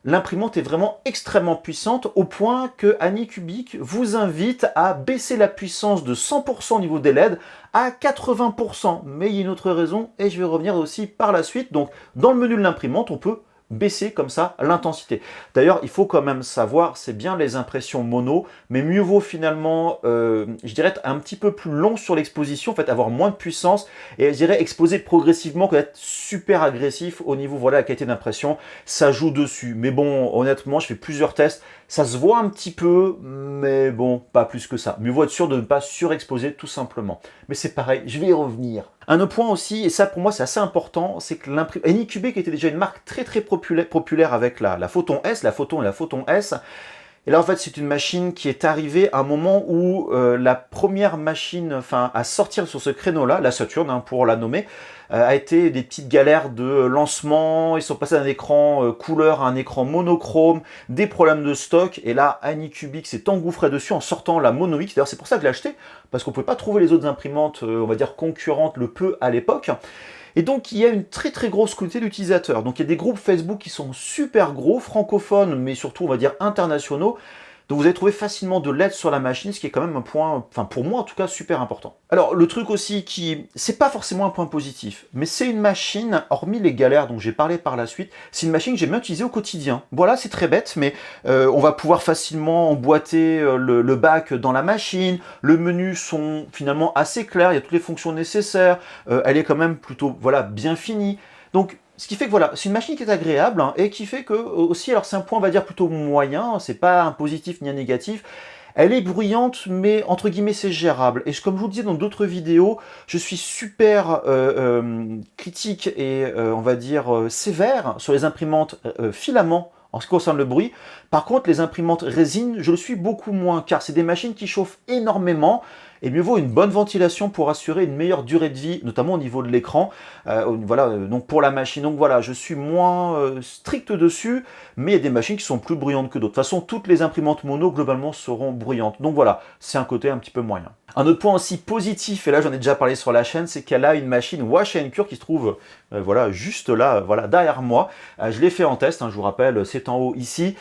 l'imprimante est vraiment extrêmement puissante au point que Anycubic vous invite à baisser la puissance de 100% au niveau des LED à 80%. Mais il y a une autre raison et je vais revenir aussi par la suite. Donc dans le menu de l'imprimante, on peut baisser comme ça l'intensité. D'ailleurs, il faut quand même savoir, c'est bien les impressions mono, mais mieux vaut finalement, je dirais, être un petit peu plus long sur l'exposition, en fait, avoir moins de puissance, et je dirais exposer progressivement que d'être super agressif au niveau, voilà, la qualité d'impression, ça joue dessus. Mais bon, honnêtement, je fais plusieurs tests, Ça se voit un petit peu, mais bon, pas plus que ça. Mieux vaut être sûr de ne pas surexposer tout simplement. Mais c'est pareil, je vais y revenir. Un autre point aussi, et ça pour moi c'est assez important, c'est que Anycubic était déjà une marque très populaire avec la Photon S, la Photon et la Photon S. Et là, en fait, c'est une machine qui est arrivée à un moment où la première machine à sortir sur ce créneau-là, la Saturn, hein, pour la nommer, a été des petites galères de lancement. Ils sont passés d'un écran couleur à un écran monochrome, des problèmes de stock. Et là, Anycubic s'est engouffré dessus en sortant la Mono X. D'ailleurs, c'est pour ça que je l'ai acheté, parce qu'on ne pouvait pas trouver les autres imprimantes, on va dire, concurrentes le peu à l'époque. Et donc, il y a une très grosse communauté d'utilisateurs. Donc, il y a des groupes Facebook qui sont super gros, francophones, mais surtout, on va dire, internationaux. Donc, vous allez trouver facilement de l'aide sur la machine, ce qui est quand même un point, enfin, pour moi, en tout cas, super important. Alors, le truc aussi c'est pas forcément un point positif, mais c'est une machine, hormis les galères dont j'ai parlé par la suite, c'est une machine que j'aime bien utiliser au quotidien. Voilà, c'est très bête, mais on va pouvoir facilement emboîter le bac dans la machine. Le menu sont finalement assez clairs, il y a toutes les fonctions nécessaires. Elle est quand même plutôt, voilà, bien finie. Donc, ce qui fait que voilà, c'est une machine qui est agréable, hein, et qui fait que aussi, alors c'est un point on va dire plutôt moyen, c'est pas un positif ni un négatif. Elle est bruyante, mais entre guillemets c'est gérable. Et comme je vous le disais dans d'autres vidéos, je suis super critique et on va dire sévère sur les imprimantes filaments en ce qui concerne le bruit. Par contre, les imprimantes résine, je le suis beaucoup moins, car c'est des machines qui chauffent énormément, et mieux vaut une bonne ventilation pour assurer une meilleure durée de vie, notamment au niveau de l'écran. Voilà, donc pour la machine, donc voilà, je suis moins strict dessus, mais il y a des machines qui sont plus bruyantes que d'autres. De toute façon, toutes les imprimantes mono, globalement, seront bruyantes. Donc voilà, c'est un côté un petit peu moyen. Un autre point aussi positif, et là j'en ai déjà parlé sur la chaîne, c'est qu'elle a une machine Wash and Cure qui se trouve voilà, juste là, voilà, derrière moi. Je l'ai fait en test, hein, je vous rappelle, c'est en haut ici.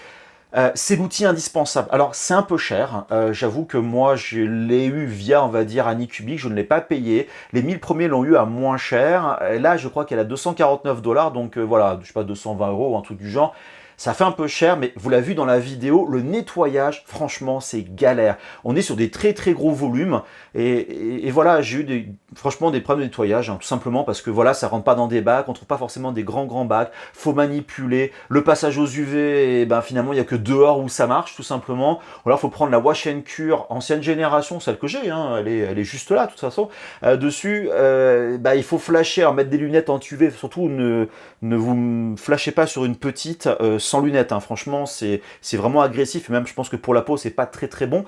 C'est l'outil indispensable. Alors c'est un peu cher, j'avoue que moi je l'ai eu via, on va dire, Anycubic, je ne l'ai pas payé. Les 1000 premiers l'ont eu à moins cher. Et là je crois qu'elle a 249 $, donc voilà, je sais pas, 220 € ou un truc du genre. Ça fait un peu cher, mais vous l'avez vu dans la vidéo, le nettoyage, franchement, c'est galère. On est sur des très gros volumes, et voilà, j'ai eu franchement des problèmes de nettoyage, hein, tout simplement parce que voilà, ça rentre pas dans des bacs, on trouve pas forcément des grands bacs, faut manipuler, le passage aux UV, et ben finalement, il y a que dehors où ça marche, tout simplement. Ou alors, faut prendre la Wash and Cure ancienne génération, celle que j'ai, hein, elle est juste là, de toute façon. Dessus, il faut flasher, alors mettre des lunettes anti-UV, surtout ne vous flashez pas sur une petite sans lunettes, hein. Franchement, c'est vraiment agressif, et même je pense que pour la peau, c'est pas très bon.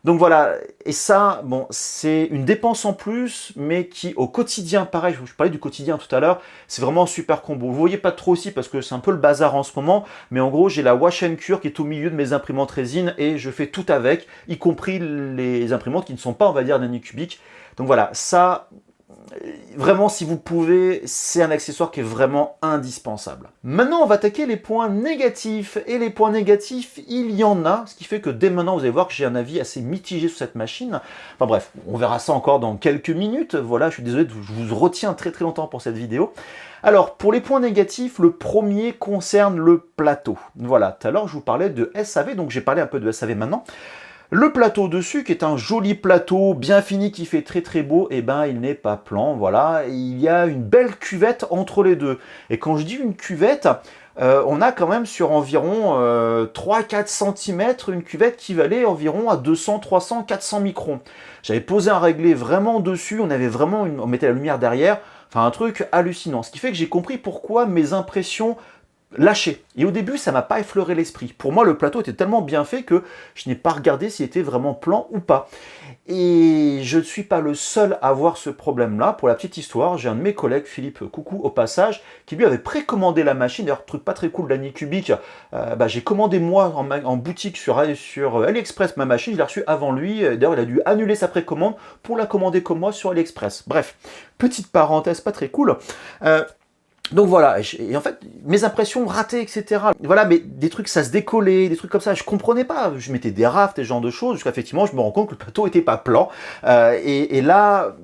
Donc voilà, et ça, bon, c'est une dépense en plus, mais qui au quotidien, pareil, je parlais du quotidien tout à l'heure, c'est vraiment un super combo. Vous voyez pas trop aussi parce que c'est un peu le bazar en ce moment, mais en gros, j'ai la Wash and Cure qui est au milieu de mes imprimantes résine, et je fais tout avec, y compris les imprimantes qui ne sont pas, on va dire, d'Anycubic. Donc voilà, ça, vraiment, si vous pouvez, c'est un accessoire qui est vraiment indispensable. Maintenant, on va attaquer les points négatifs. Et les points négatifs, il y en a. Ce qui fait que dès maintenant, vous allez voir que j'ai un avis assez mitigé sur cette machine. Enfin bref, on verra ça encore dans quelques minutes. Voilà, je suis désolé, je vous retiens très longtemps pour cette vidéo. Alors, pour les points négatifs, le premier concerne le plateau. Voilà, tout à l'heure, je vous parlais de SAV, donc j'ai parlé un peu de SAV maintenant. Le plateau dessus, qui est un joli plateau bien fini, qui fait très beau, et ben il n'est pas plan, voilà. Il y a une belle cuvette entre les deux. Et quand je dis une cuvette, on a quand même sur environ 3-4 cm une cuvette qui valait environ à 200, 300, 400 microns. J'avais posé un réglé vraiment dessus, on mettait la lumière derrière, enfin un truc hallucinant. Ce qui fait que j'ai compris pourquoi mes impressions lâché. Et au début, ça m'a pas effleuré l'esprit. Pour moi, le plateau était tellement bien fait que je n'ai pas regardé s'il était vraiment plan ou pas. Et je ne suis pas le seul à avoir ce problème-là. Pour la petite histoire, j'ai un de mes collègues, Philippe, coucou au passage, qui lui avait précommandé la machine. D'ailleurs, truc pas très cool d'Anycubic, j'ai commandé moi en boutique sur AliExpress ma machine, je l'ai reçue avant lui. D'ailleurs, il a dû annuler sa précommande pour la commander comme moi sur AliExpress. Bref, petite parenthèse pas très cool. Donc voilà, et en fait, mes impressions ratées, etc. Voilà, mais des trucs, ça se décollait, des trucs comme ça, je comprenais pas. Je mettais des rafts et ce genre de choses, jusqu'à effectivement, je me rends compte que le plateau était pas plan. Et là,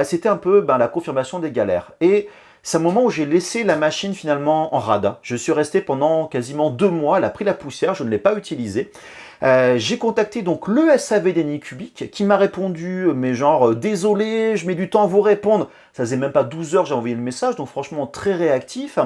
c'était un peu la confirmation des galères. Et c'est un moment où j'ai laissé la machine finalement en rade. Je suis resté pendant quasiment 2 mois, elle a pris la poussière, je ne l'ai pas utilisée. J'ai contacté donc le SAV d'Anycubic qui m'a répondu, mais genre désolé, je mets du temps à vous répondre. Ça faisait même pas 12 heures que j'ai envoyé le message, donc franchement très réactif.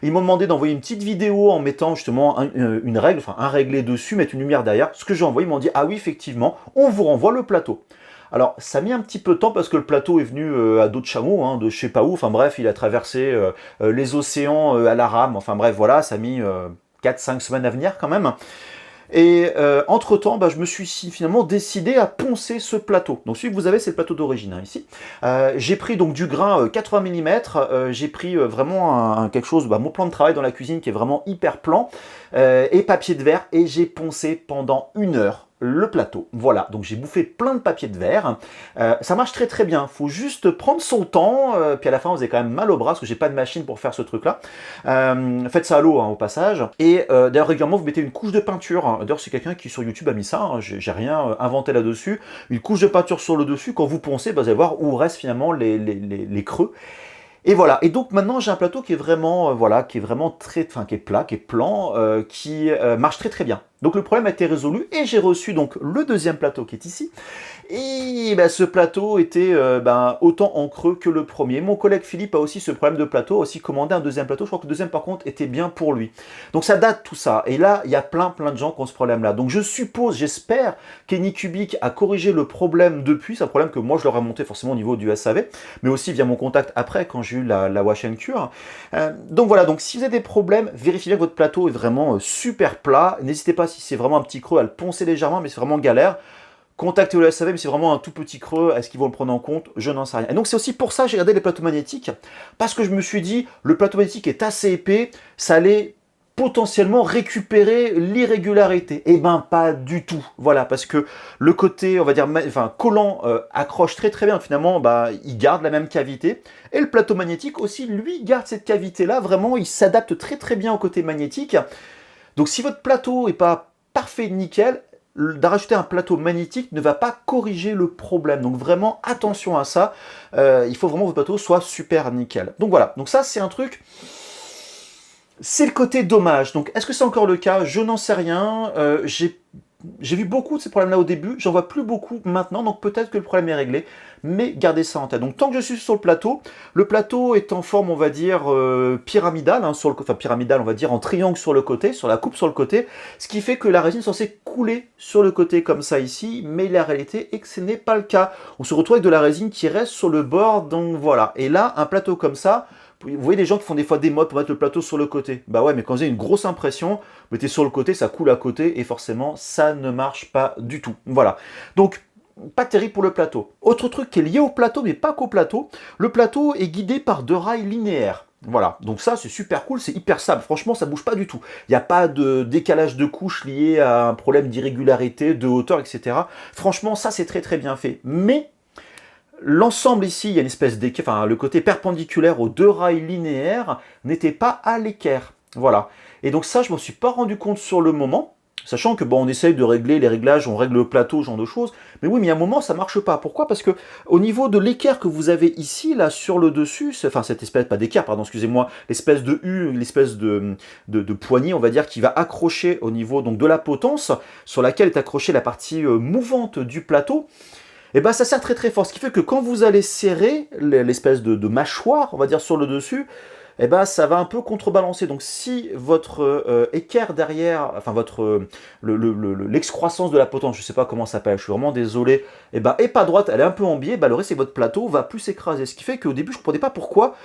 Ils m'ont demandé d'envoyer une petite vidéo en mettant justement une règle, enfin un réglé dessus, mettre une lumière derrière. Ce que j'ai envoyé, ils m'ont dit ah oui effectivement, on vous renvoie le plateau. Alors, ça a mis un petit peu de temps parce que le plateau est venu à dos de chameau, hein, de je sais pas où. Enfin bref, il a traversé les océans à la rame. Enfin bref, voilà, ça a mis 4-5 semaines à venir quand même. Et entre-temps, bah, je me suis finalement décidé à poncer ce plateau. Donc celui que vous avez, c'est le plateau d'origine, hein, ici. J'ai pris donc du grain 80 mm, j'ai pris vraiment quelque chose, bah, mon plan de travail dans la cuisine qui est vraiment hyper plan, et papier de verre, et j'ai poncé pendant 1 heure le plateau. Voilà, donc j'ai bouffé plein de papier de verre. Ça marche très très bien, faut juste prendre son temps, puis à la fin vous avez quand même mal au bras parce que j'ai pas de machine pour faire ce truc-là. Faites ça à l'eau, hein, au passage. Et d'ailleurs régulièrement vous mettez une couche de peinture. D'ailleurs c'est quelqu'un qui sur YouTube a mis ça, hein, j'ai rien inventé là-dessus. Une couche de peinture sur le dessus, quand vous poncez, bah, vous allez voir où restent finalement les creux. Et voilà, et donc maintenant j'ai un plateau qui est vraiment, voilà, qui est vraiment qui est plat, qui est plan, qui marche très très bien. Donc le problème a été résolu et j'ai reçu donc le deuxième plateau qui est ici. Et ben, ce plateau était autant en creux que le premier. Mon collègue Philippe a aussi ce problème de plateau, a aussi commandé un deuxième plateau. Je crois que le deuxième par contre était bien pour lui. Donc ça date tout ça. Et là, il y a plein de gens qui ont ce problème-là. Donc je suppose, j'espère qu'Anycubic a corrigé le problème depuis. C'est un problème que moi je leur ai monté forcément au niveau du SAV, mais aussi via mon contact après quand j'ai eu la Wash and Cure. Donc voilà, donc si vous avez des problèmes, vérifiez bien que votre plateau est vraiment super plat. N'hésitez pas si c'est vraiment un petit creux à le poncer légèrement, mais c'est vraiment galère. Contactez le SAV, mais c'est vraiment un tout petit creux. Est-ce qu'ils vont le prendre en compte? Je n'en sais rien. Et donc c'est aussi pour ça que j'ai regardé les plateaux magnétiques, parce que je me suis dit, le plateau magnétique est assez épais, ça allait potentiellement récupérer l'irrégularité. Eh ben pas du tout. Voilà, parce que le côté, on va dire, collant accroche très très bien. Finalement, bah, il garde la même cavité. Et le plateau magnétique aussi, lui, garde cette cavité-là. Vraiment, il s'adapte très très bien au côté magnétique. Donc si votre plateau n'est pas parfait, nickel, d'ajouter un plateau magnétique ne va pas corriger le problème. Donc vraiment attention à ça. Il faut vraiment que votre plateau soit super nickel. Donc voilà, donc ça c'est un truc, c'est le côté dommage. Donc est-ce que c'est encore le cas? Je n'en sais rien. J'ai vu beaucoup de ces problèmes-là au début, j'en vois plus beaucoup maintenant, donc peut-être que le problème est réglé, mais gardez ça en tête. Donc tant que je suis sur le plateau est en forme, on va dire, pyramidale, hein, enfin pyramidale, on va dire, en triangle sur le côté, sur la coupe sur le côté, ce qui fait que la résine est censée couler sur le côté comme ça ici, mais la réalité est que ce n'est pas le cas. On se retrouve avec de la résine qui reste sur le bord, donc voilà. Et là, un plateau comme ça, vous voyez des gens qui font des fois des modes pour mettre le plateau sur le côté. Bah ouais, mais quand vous avez une grosse impression, vous mettez sur le côté, ça coule à côté, et forcément, ça ne marche pas du tout. Voilà. Donc, pas terrible pour le plateau. Autre truc qui est lié au plateau, mais pas qu'au plateau, le plateau est guidé par 2 rails linéaires. Voilà, donc ça c'est super cool, c'est hyper stable, franchement ça bouge pas du tout. Il n'y a pas de décalage de couche lié à un problème d'irrégularité, de hauteur, etc. Franchement ça c'est très très bien fait. Mais l'ensemble ici, il y a une espèce d'équerre, enfin le côté perpendiculaire aux 2 rails linéaires n'était pas à l'équerre. Voilà. Et donc ça je m'en suis pas rendu compte sur le moment. Sachant que bon, on essaye de régler les réglages, on règle le plateau, ce genre de choses. Mais oui, mais il y a un moment, ça marche pas. Pourquoi? Parce que au niveau de l'équerre que vous avez ici, là, sur le dessus, enfin cette espèce, pas d'équerre, pardon, excusez-moi, l'espèce de U, l'espèce de poignée, on va dire, qui va accrocher au niveau donc de la potence, sur laquelle est accrochée la partie mouvante du plateau. Et ben ça sert très très fort. Ce qui fait que quand vous allez serrer l'espèce de mâchoire, on va dire, sur le dessus, eh ben, ça va un peu contrebalancer. Donc si votre équerre derrière, enfin votre l'excroissance de la potence, je ne sais pas comment ça s'appelle, je suis vraiment désolé, eh ben, est pas droite, elle est un peu en biais, ben, le reste, c'est votre plateau va plus s'écraser. Ce qui fait qu'au début, je ne comprenais pas pourquoi.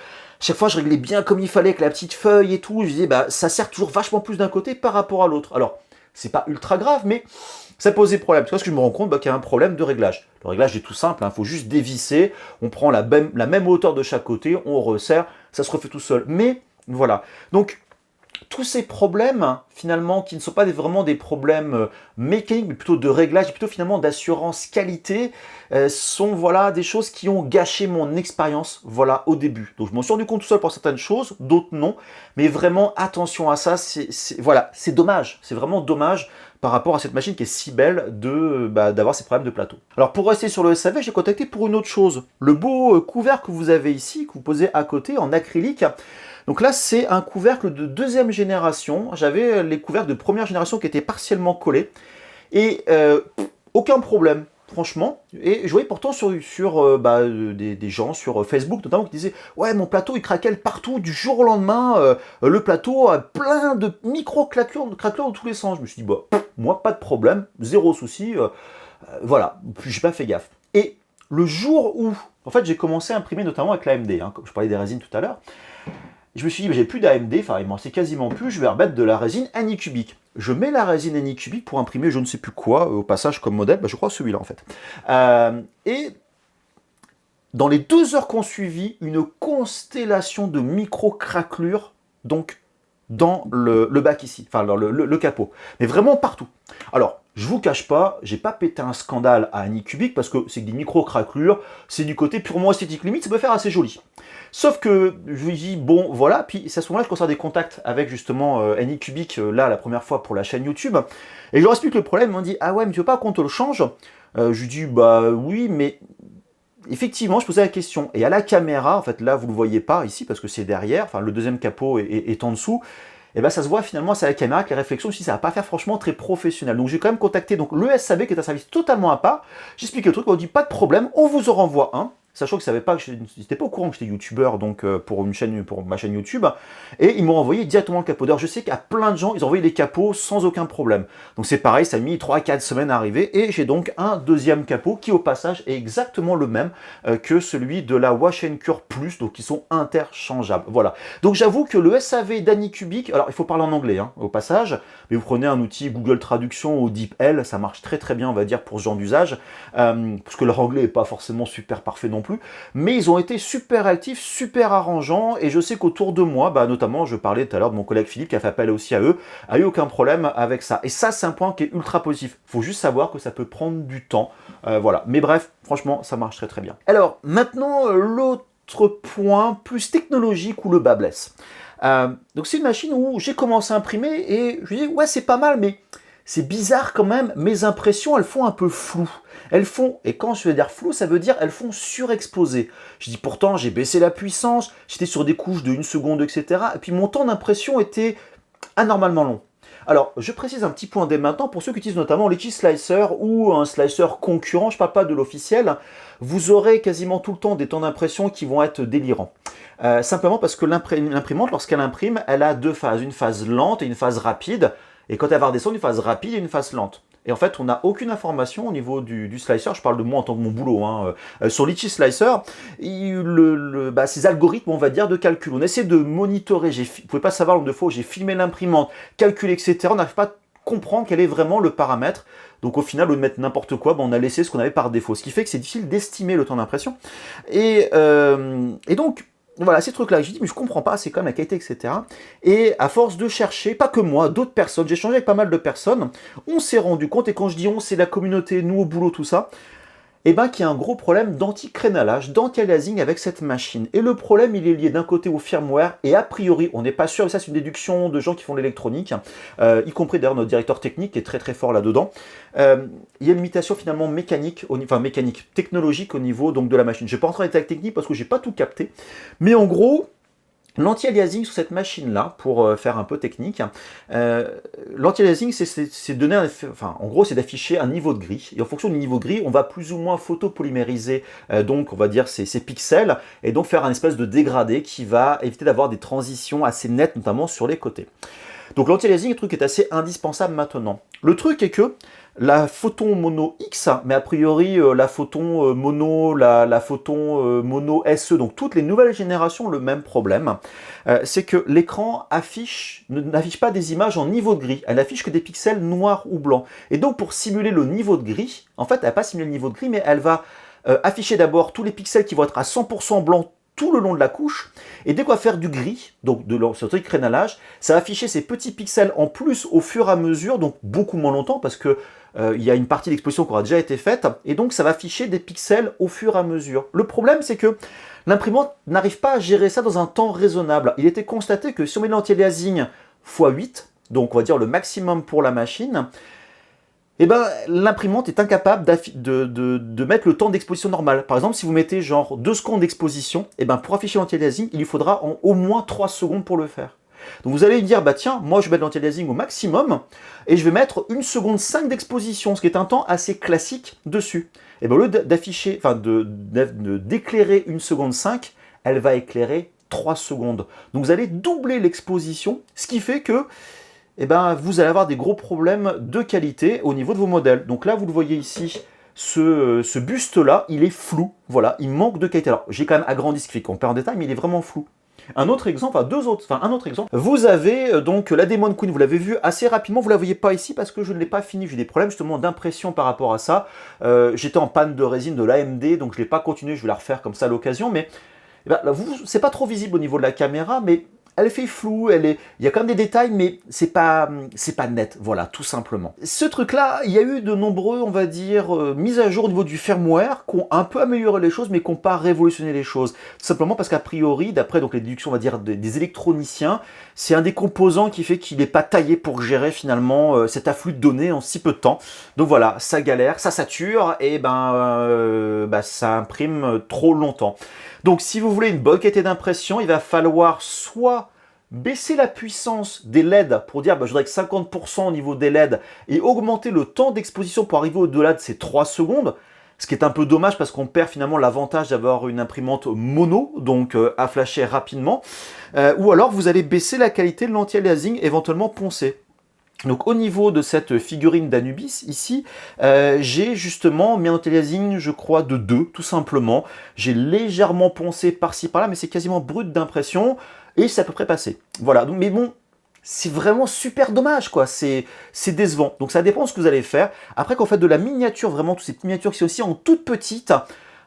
Chaque fois, je réglais bien comme il fallait, avec la petite feuille et tout. Je disais, bah, ça sert toujours vachement plus d'un côté par rapport à l'autre. Alors, c'est pas ultra grave, mais ça posait problème. Parce que je me rends compte qu'il y a un problème de réglage. Le réglage est tout simple, il faut juste dévisser, on prend la même hauteur de chaque côté, on resserre, ça se refait tout seul. Mais voilà. Donc, tous ces problèmes, finalement, qui ne sont pas vraiment des problèmes mécaniques, mais plutôt de réglage, plutôt finalement d'assurance qualité, sont voilà, des choses qui ont gâché mon expérience voilà, au début. Donc je m'en suis rendu compte tout seul pour certaines choses, d'autres non. Mais vraiment, attention à ça, voilà, c'est dommage, c'est vraiment dommage par rapport à cette machine qui est si belle d'avoir ces problèmes de plateau. Alors pour rester sur le SAV, j'ai contacté pour une autre chose. Le beau couvercle que vous avez ici, que vous posez à côté en acrylique, donc là, c'est un couvercle de 2e génération. J'avais les couvercles de 1re génération qui étaient partiellement collés. Et aucun problème. Franchement, et je voyais pourtant sur des gens sur Facebook notamment qui disaient ouais, mon plateau il craquait partout du jour au lendemain, le plateau a plein de micro craquelures dans tous les sens. Je me suis dit bah moi pas de problème, zéro souci, voilà, j'ai pas fait gaffe. Et le jour où en fait j'ai commencé à imprimer notamment avec l'AMD, hein, comme je parlais des résines tout à l'heure, je me suis dit bah, j'ai plus d'AMD, enfin il m'en restait quasiment plus, je vais remettre de la résine Anycubic. Je mets la résine Anycubic pour imprimer je ne sais plus quoi, au passage comme modèle, bah, je crois celui-là en fait. Et dans les 2 heures qu'on suivit, une constellation de micro-craquelures, donc dans le bac ici, enfin le capot, mais vraiment partout. Alors, je vous cache pas, j'ai pas pété un scandale à Anycubic parce que c'est des micro-craquelures, c'est du côté purement esthétique, limite ça peut faire assez joli. Sauf que je lui dis, bon voilà, puis c'est à ce moment-là que je commence à avoir des contacts avec justement Anycubic, là la première fois pour la chaîne YouTube, et je leur explique le problème, ils m'ont dit, ah ouais mais tu veux pas qu'on te le change? Je lui dis, bah oui, mais effectivement, je posais la question, et à la caméra, en fait là vous ne le voyez pas ici parce que c'est derrière, enfin le deuxième capot est en dessous, et ben ça se voit finalement c'est à la caméra que les réflexions aussi ça va pas faire franchement très professionnel. Donc j'ai quand même contacté donc le SAV qui est un service totalement à part, j'explique le truc, on me dit pas de problème, on vous en renvoie un. Sachant que je n'étais pas au courant que j'étais youtubeur donc pour ma chaîne YouTube, et ils m'ont envoyé directement le capot. D'ailleurs, je sais qu'à plein de gens, ils ont envoyé les capots sans aucun problème. Donc c'est pareil, ça a mis 3-4 semaines à arriver, et j'ai donc un deuxième capot qui au passage est exactement le même que celui de la Wash Cure Plus, donc ils sont interchangeables. Voilà. Donc j'avoue que le SAV d'Anycubic, alors il faut parler en anglais hein, au passage, mais vous prenez un outil Google Traduction ou DeepL, ça marche très très bien on va dire pour ce genre d'usage, parce que leur anglais n'est pas forcément super parfait non plus, mais ils ont été super actifs, super arrangeants, et je sais qu'autour de moi, bah, notamment, je parlais tout à l'heure de mon collègue Philippe qui a fait appel aussi à eux, a eu aucun problème avec ça. Et ça, c'est un point qui est ultra positif. Il faut juste savoir que ça peut prendre du temps. Voilà. Mais bref, franchement, ça marche très très bien. Alors, maintenant, l'autre point plus technologique où le bas blesse. Donc c'est une machine où j'ai commencé à imprimer et je me dis, ouais, c'est pas mal, mais c'est bizarre quand même, mes impressions, elles font un peu flou. Elles font, et quand je veux dire flou, ça veut dire elles font surexposer. Je dis pourtant, j'ai baissé la puissance, j'étais sur des couches de 1 seconde, etc. Et puis mon temps d'impression était anormalement long. Alors, je précise un petit point dès maintenant, pour ceux qui utilisent notamment l'Edge Slicer ou un slicer concurrent, je ne parle pas de l'officiel, vous aurez quasiment tout le temps des temps d'impression qui vont être délirants. Simplement parce que l'imprimante, lorsqu'elle imprime, elle a 2 phases, une phase lente et une phase rapide. Et quand elle va redescendre, une phase rapide et une phase lente. Et en fait, on n'a aucune information au niveau du slicer, je parle de moi en tant que mon boulot, hein, sur l'Itchy Slicer, ces algorithmes, on va dire, de calcul. On essaie de monitorer, vous ne pouvez pas savoir le nombre de fois où j'ai filmé l'imprimante, calculé, etc. On n'arrive pas à comprendre quel est vraiment le paramètre. Donc au final, au lieu de mettre n'importe quoi, on a laissé ce qu'on avait par défaut. Ce qui fait que c'est difficile d'estimer le temps d'impression. Et donc, voilà, ces trucs-là, j'ai dit, mais je comprends pas, c'est quand même la qualité, etc. Et à force de chercher, pas que moi, d'autres personnes, j'ai échangé avec pas mal de personnes, on s'est rendu compte, et quand je dis on, c'est la communauté, nous au boulot, tout ça, qu'il y a un gros problème d'anti-crénalage, d'anti-aliasing avec cette machine. Et le problème, il est lié d'un côté au firmware, et a priori, on n'est pas sûr, mais ça c'est une déduction de gens qui font l'électronique, y compris d'ailleurs notre directeur technique qui est très très fort là-dedans. Il y a une limitation finalement mécanique, technologique au niveau donc, de la machine. Je ne vais pas rentrer dans les détails techniques parce que je n'ai pas tout capté, mais en gros, l'anti-aliasing sur cette machine-là, pour faire un peu technique, l'anti-aliasing, c'est donner, en gros, c'est d'afficher un niveau de gris. Et en fonction du niveau de gris, on va plus ou moins photopolymériser, donc on va dire ces pixels, et donc faire un espèce de dégradé qui va éviter d'avoir des transitions assez nettes, notamment sur les côtés. Donc l'anti-aliasing, le truc est assez indispensable maintenant. Le truc est que la Photon Mono X, mais a priori la Photon Mono, la Photon Mono SE, donc toutes les nouvelles générations, le même problème, c'est que l'écran n'affiche pas des images en niveau de gris, elle affiche que des pixels noirs ou blancs. Et donc pour simuler le niveau de gris, en fait elle va pas simuler le niveau de gris, mais elle va afficher d'abord tous les pixels qui vont être à 100% blancs tout le long de la couche, et dès qu'on va faire du gris, donc de ce truc crénalage, ça va afficher ces petits pixels en plus au fur et à mesure, donc beaucoup moins longtemps, parce que il y a une partie d'exposition qui aura déjà été faite, et donc ça va afficher des pixels au fur et à mesure. Le problème, c'est que l'imprimante n'arrive pas à gérer ça dans un temps raisonnable. Il était constaté que si on met l'anti-aliasing x8, donc on va dire le maximum pour la machine, l'imprimante est incapable de mettre le temps d'exposition normal. Par exemple, si vous mettez genre 2 secondes d'exposition, pour afficher l'anti-aliasing, il lui faudra au moins 3 secondes pour le faire. Donc vous allez dire, bah tiens, moi je vais mettre l'anti-aliasing au maximum, et je vais mettre 1 seconde 5 d'exposition, ce qui est un temps assez classique dessus. Et bien au lieu d'afficher, enfin d'éclairer 1 seconde 5, elle va éclairer 3 secondes. Donc vous allez doubler l'exposition, ce qui fait que eh ben, vous allez avoir des gros problèmes de qualité au niveau de vos modèles. Donc là, vous le voyez ici, ce buste-là, il est flou. Voilà, il manque de qualité. Alors, j'ai quand même agrandi ce qui fait qu'on perd en détail, mais il est vraiment flou. Un autre exemple, un autre exemple. Vous avez donc la Demon Queen, vous l'avez vu assez rapidement, vous la voyez pas ici parce que je ne l'ai pas fini, j'ai des problèmes justement d'impression par rapport à ça. J'étais en panne de résine de l'AMD, donc je ne l'ai pas continué, je vais la refaire comme ça à l'occasion, mais eh ben, c'est pas trop visible au niveau de la caméra, mais elle fait flou, il y a quand même des détails, mais c'est pas net, voilà, tout simplement. Ce truc-là, il y a eu de nombreux, on va dire, mises à jour au niveau du firmware, qui ont un peu amélioré les choses, mais qui n'ont pas révolutionné les choses. Tout simplement parce qu'a priori, d'après donc les déductions, on va dire, des électroniciens, c'est un des composants qui fait qu'il n'est pas taillé pour gérer finalement cet afflux de données en si peu de temps. Donc voilà, ça galère, ça sature, et ça imprime trop longtemps. Donc si vous voulez une bonne qualité d'impression, il va falloir soit baisser la puissance des LED pour dire je voudrais que 50% au niveau des LED et augmenter le temps d'exposition pour arriver au-delà de ces 3 secondes, ce qui est un peu dommage parce qu'on perd finalement l'avantage d'avoir une imprimante mono, donc à flasher rapidement, ou alors vous allez baisser la qualité de l'anti-aliasing, éventuellement poncer. Donc au niveau de cette figurine d'Anubis, ici, j'ai justement mis un anti-aliasing, je crois, de 2, tout simplement. J'ai légèrement poncé par-ci, par-là, mais c'est quasiment brut d'impression, et c'est à peu près passé. Voilà, donc, mais bon, c'est vraiment super dommage, quoi, c'est décevant. Donc ça dépend de ce que vous allez faire. Après, quand vous faites de la miniature, vraiment, toutes ces petites miniatures qui sont aussi en toute petite,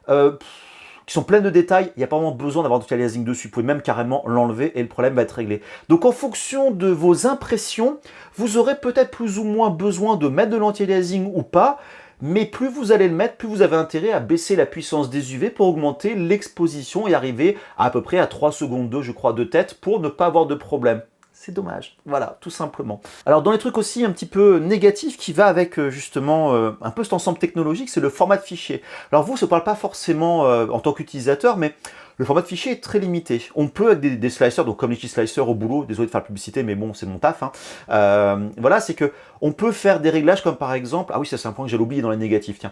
qui sont pleines de détails, il n'y a pas vraiment besoin d'avoir d'anti-aliasing dessus. Vous pouvez même carrément l'enlever et le problème va être réglé. Donc en fonction de vos impressions, vous aurez peut-être plus ou moins besoin de mettre de l'anti-aliasing ou pas, mais plus vous allez le mettre, plus vous avez intérêt à baisser la puissance des UV pour augmenter l'exposition et arriver à peu près à 3 secondes 2, je crois, de tête pour ne pas avoir de problème. C'est dommage, voilà, tout simplement. Alors dans les trucs aussi un petit peu négatifs qui va avec justement un peu cet ensemble technologique, c'est le format de fichier. Alors vous, ça ne parle pas forcément en tant qu'utilisateur, mais le format de fichier est très limité. On peut avec des slicers, donc comme les slicers au boulot, désolé de faire la publicité, mais bon, c'est mon taf. Hein. Voilà, c'est que on peut faire des réglages comme par exemple, ah oui, ça c'est un point que j'ai oublié dans les négatifs, tiens.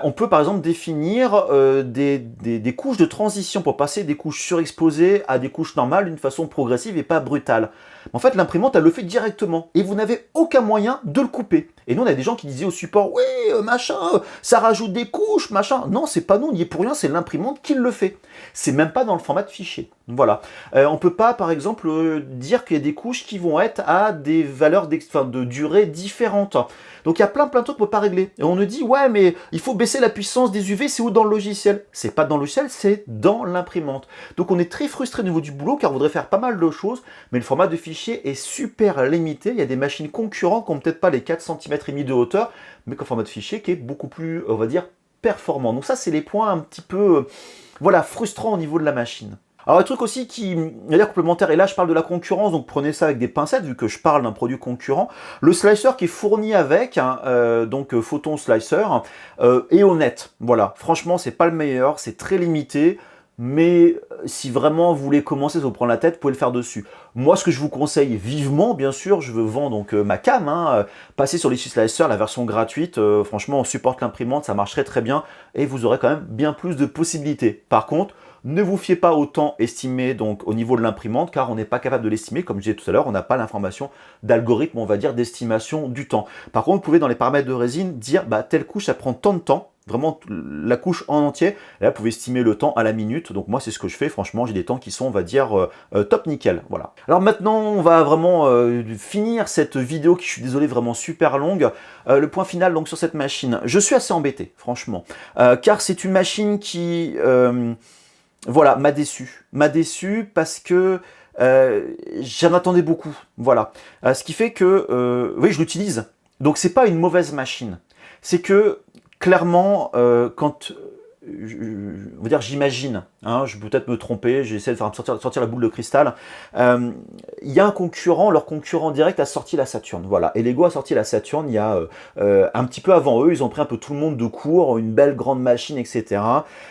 On peut par exemple définir des couches de transition pour passer des couches surexposées à des couches normales d'une façon progressive et pas brutale. En fait, l'imprimante, elle le fait directement et vous n'avez aucun moyen de le couper. Et nous, on a des gens qui disaient au support, oui, machin, ça rajoute des couches, machin. Non, c'est pas nous, on n'y est pour rien, c'est l'imprimante qui le fait. C'est même pas dans le format de fichier. Voilà. On peut pas, par exemple, dire qu'il y a des couches qui vont être à des valeurs de durée différentes. Donc il y a plein de trucs qu'on peut pas régler. Et on nous dit, ouais, mais il faut baisser la puissance des UV, c'est où dans le logiciel? C'est pas dans le logiciel, c'est dans l'imprimante. Donc on est très frustré au niveau du boulot, car on voudrait faire pas mal de choses, mais le format de fichier est super limité. Il y a des machines concurrentes qui n'ont peut-être pas les 4 cm et demi de hauteur, mais qu'un format de fichier qui est beaucoup plus, on va dire, performant. Donc ça, c'est les points un petit peu, voilà, frustrants au niveau de la machine. Alors un truc aussi qui est dire complémentaire, et là je parle de la concurrence, donc prenez ça avec des pincettes vu que je parle d'un produit concurrent. Le slicer qui est fourni avec, donc Photon Slicer, est honnête. Voilà, franchement c'est pas le meilleur, c'est très limité, mais si vraiment vous voulez commencer à vous prendre la tête, vous pouvez le faire dessus. Moi ce que je vous conseille vivement, bien sûr, je veux vendre donc ma cam, passez sur les Slicer, la version gratuite, franchement on supporte l'imprimante, ça marcherait très bien, et vous aurez quand même bien plus de possibilités. Par contre, ne vous fiez pas au temps estimé donc au niveau de l'imprimante, car on n'est pas capable de l'estimer. Comme je disais tout à l'heure, on n'a pas l'information d'algorithme, on va dire, d'estimation du temps. Par contre, vous pouvez dans les paramètres de résine dire telle couche ça prend tant de temps, vraiment la couche en entier. Et là, vous pouvez estimer le temps à la minute. Donc moi, c'est ce que je fais. Franchement, j'ai des temps qui sont, on va dire, top nickel. Voilà. Alors maintenant, on va vraiment finir cette vidéo qui, je suis désolé, vraiment super longue. Le point final donc sur cette machine. Je suis assez embêté, franchement, car c'est une machine qui voilà, m'a déçu parce que j'en attendais beaucoup, voilà. Ce qui fait que, oui, je l'utilise, donc c'est pas une mauvaise machine. C'est que, clairement, quand, on va dire, j'imagine, je peux peut-être me tromper, j'essaie de faire sortir la boule de cristal, il y a un concurrent, leur concurrent direct a sorti la Saturn, voilà, et Lego a sorti la Saturn il y a un petit peu avant eux, ils ont pris un peu tout le monde de court, une belle grande machine, etc.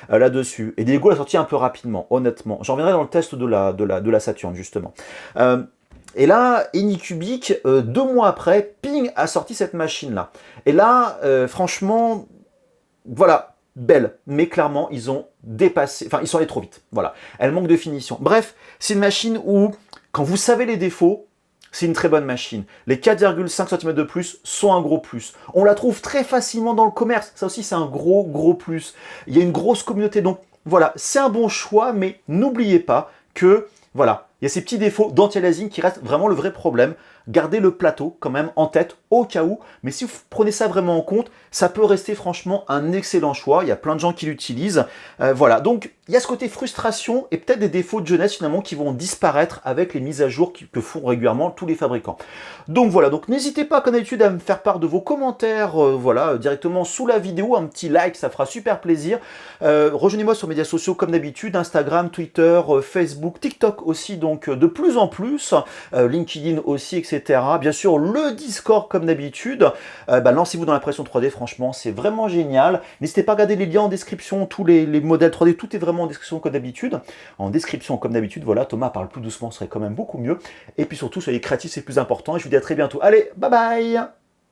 Là-dessus, et Lego l'a sorti un peu rapidement, honnêtement, j'en reviendrai dans le test de la Saturn, justement. Et là, Anycubic, 2 mois après, Ping a sorti cette machine-là. Et là, franchement, voilà, belle. Mais clairement, ils ont dépassé, enfin, ils sont allés trop vite. Voilà, elle manque de finition. Bref, c'est une machine où, quand vous savez les défauts, c'est une très bonne machine. Les 4,5 cm de plus sont un gros plus. On la trouve très facilement dans le commerce. Ça aussi, c'est un gros plus. Il y a une grosse communauté. Donc, voilà, c'est un bon choix, mais n'oubliez pas que, voilà, il y a ces petits défauts d'anti-aliasing qui restent vraiment le vrai problème. Gardez le plateau quand même en tête au cas où. Mais si vous prenez ça vraiment en compte, ça peut rester franchement un excellent choix. Il y a plein de gens qui l'utilisent. Voilà, donc il y a ce côté frustration et peut-être des défauts de jeunesse finalement qui vont disparaître avec les mises à jour que font régulièrement tous les fabricants. Donc voilà, donc n'hésitez pas comme d'habitude à me faire part de vos commentaires voilà, directement sous la vidéo. Un petit like, ça fera super plaisir. Rejoignez-moi sur les médias sociaux comme d'habitude, Instagram, Twitter, Facebook, TikTok aussi, donc de plus en plus, LinkedIn aussi, etc. Bien sûr, le Discord comme d'habitude. Lancez-vous dans l'impression 3D, franchement, c'est vraiment génial. N'hésitez pas à regarder les liens en description, tous les modèles 3D, tout est vraiment en description comme d'habitude. En description comme d'habitude, voilà, Thomas parle plus doucement, ce serait quand même beaucoup mieux. Et puis surtout, soyez créatifs, c'est plus important. Et je vous dis à très bientôt. Allez, bye bye!